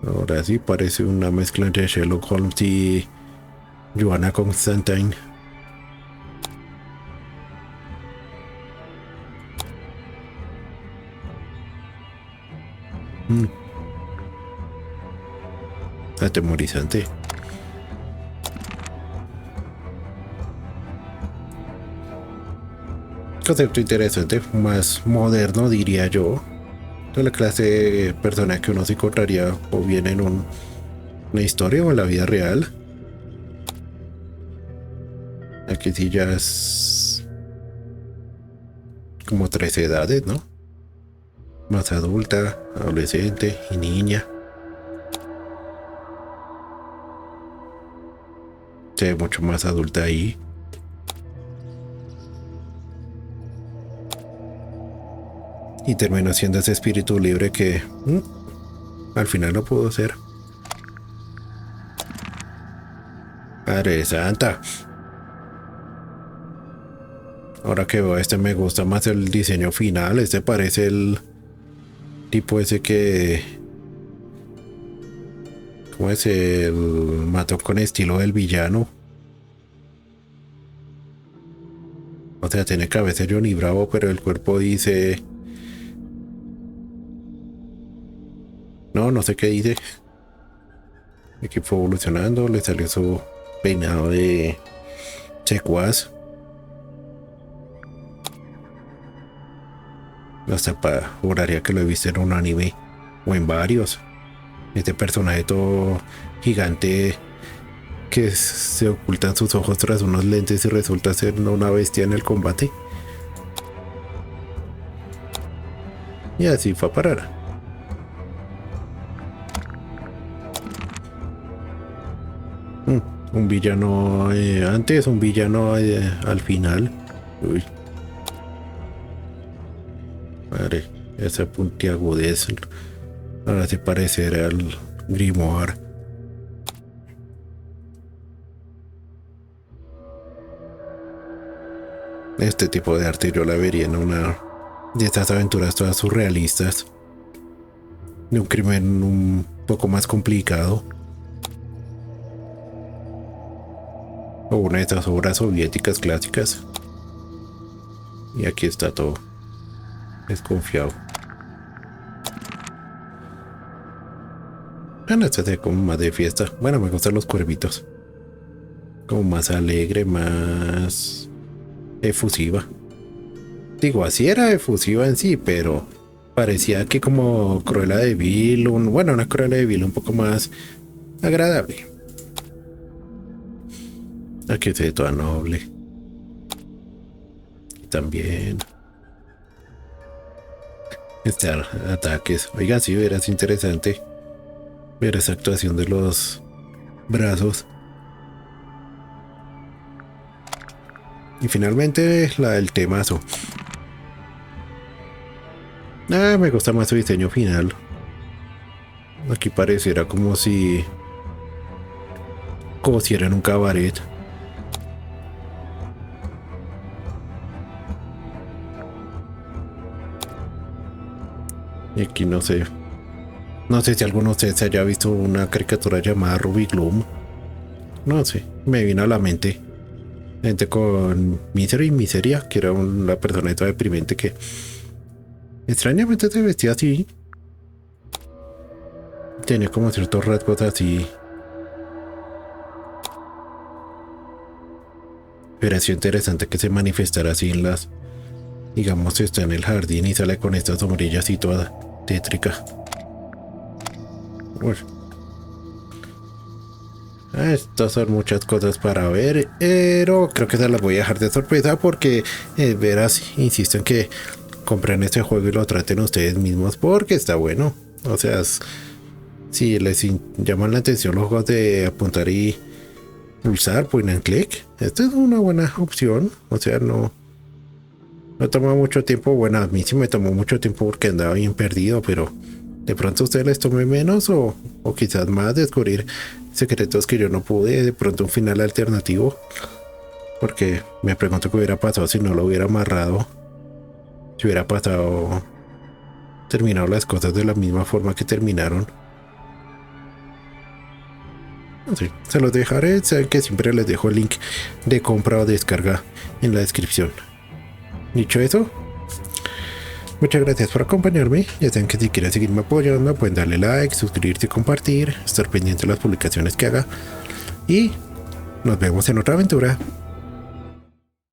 Ahora sí parece una mezcla entre Sherlock Holmes y Joanna Constantine. Atemorizante. Concepto interesante, más moderno diría yo, de la clase de persona que uno se encontraría o bien en una historia o en la vida real. Aquí sí ya es como 3 edades, ¿no? Más adulta, adolescente y niña. Se ve mucho más adulta ahí. Y terminó siendo ese espíritu libre que al final no pudo ser. Madre santa. Ahora que veo este me gusta más el diseño final. Este parece el tipo ese que... ¿Cómo es? El mató con estilo del villano. O sea, tiene cabeza de Johnny Bravo, pero el cuerpo dice... No sé qué dice. Aquí fue evolucionando, le salió su peinado de secuaz. Hasta juraría que lo he visto en un anime o en varios. Este personaje todo gigante que se ocultan sus ojos tras unos lentes y resulta ser una bestia en el combate. Y así fue a parar. Un villano antes, un villano al final. Uy. Madre, esa puntiagudez. Ahora se parecerá al grimoire. Este tipo de arte yo la vería en una de estas aventuras todas surrealistas. De un crimen un poco más complicado. O una de estas obras soviéticas clásicas. Y aquí está todo desconfiado. Bueno, este es como más de fiesta. Bueno, me gustan los cuervitos. Como más alegre, más efusiva. Digo, así era efusiva en sí, pero parecía que como Cruella de Vil, una Cruella de Vil un poco más agradable. Aquí se ve toda noble. Y también ataques. Oiga, sí, verás interesante ver esa actuación de los brazos. Y finalmente la del temazo. Me gusta más su diseño final. Aquí pareciera como si cosiera en un cabaret. Y aquí no sé si alguno de ustedes haya visto una caricatura llamada Ruby Gloom. No sé, me vino a la mente. Gente con miseria, que era una persona deprimente que extrañamente se vestía así. Tenía como ciertos rasgos así. Pero es interesante que se manifestara así en las... Digamos, está en el jardín y sale con estas sombrillas y toda tétrica. Uy. Estas son muchas cosas para ver, pero creo que se las voy a dejar de sorpresa porque verás, insisto en que compren este juego y lo traten ustedes mismos porque está bueno. O sea, si les llaman la atención los juegos de apuntar y pulsar, point and click, esta es una buena opción. O sea, no toma mucho tiempo. Bueno, a mí sí me tomó mucho tiempo porque andaba bien perdido, pero de pronto a ustedes les tome menos o quizás más descubrir secretos que yo no pude, de pronto un final alternativo, porque me pregunto qué hubiera pasado si no lo hubiera amarrado, si hubiera terminado las cosas de la misma forma que terminaron. Sí, se los dejaré, saben que siempre les dejo el link de compra o descarga en la descripción. Dicho eso, muchas gracias por acompañarme. Ya saben que si quieren seguirme apoyando pueden darle like, suscribirse y compartir, estar pendiente de las publicaciones que haga. Y nos vemos en otra aventura.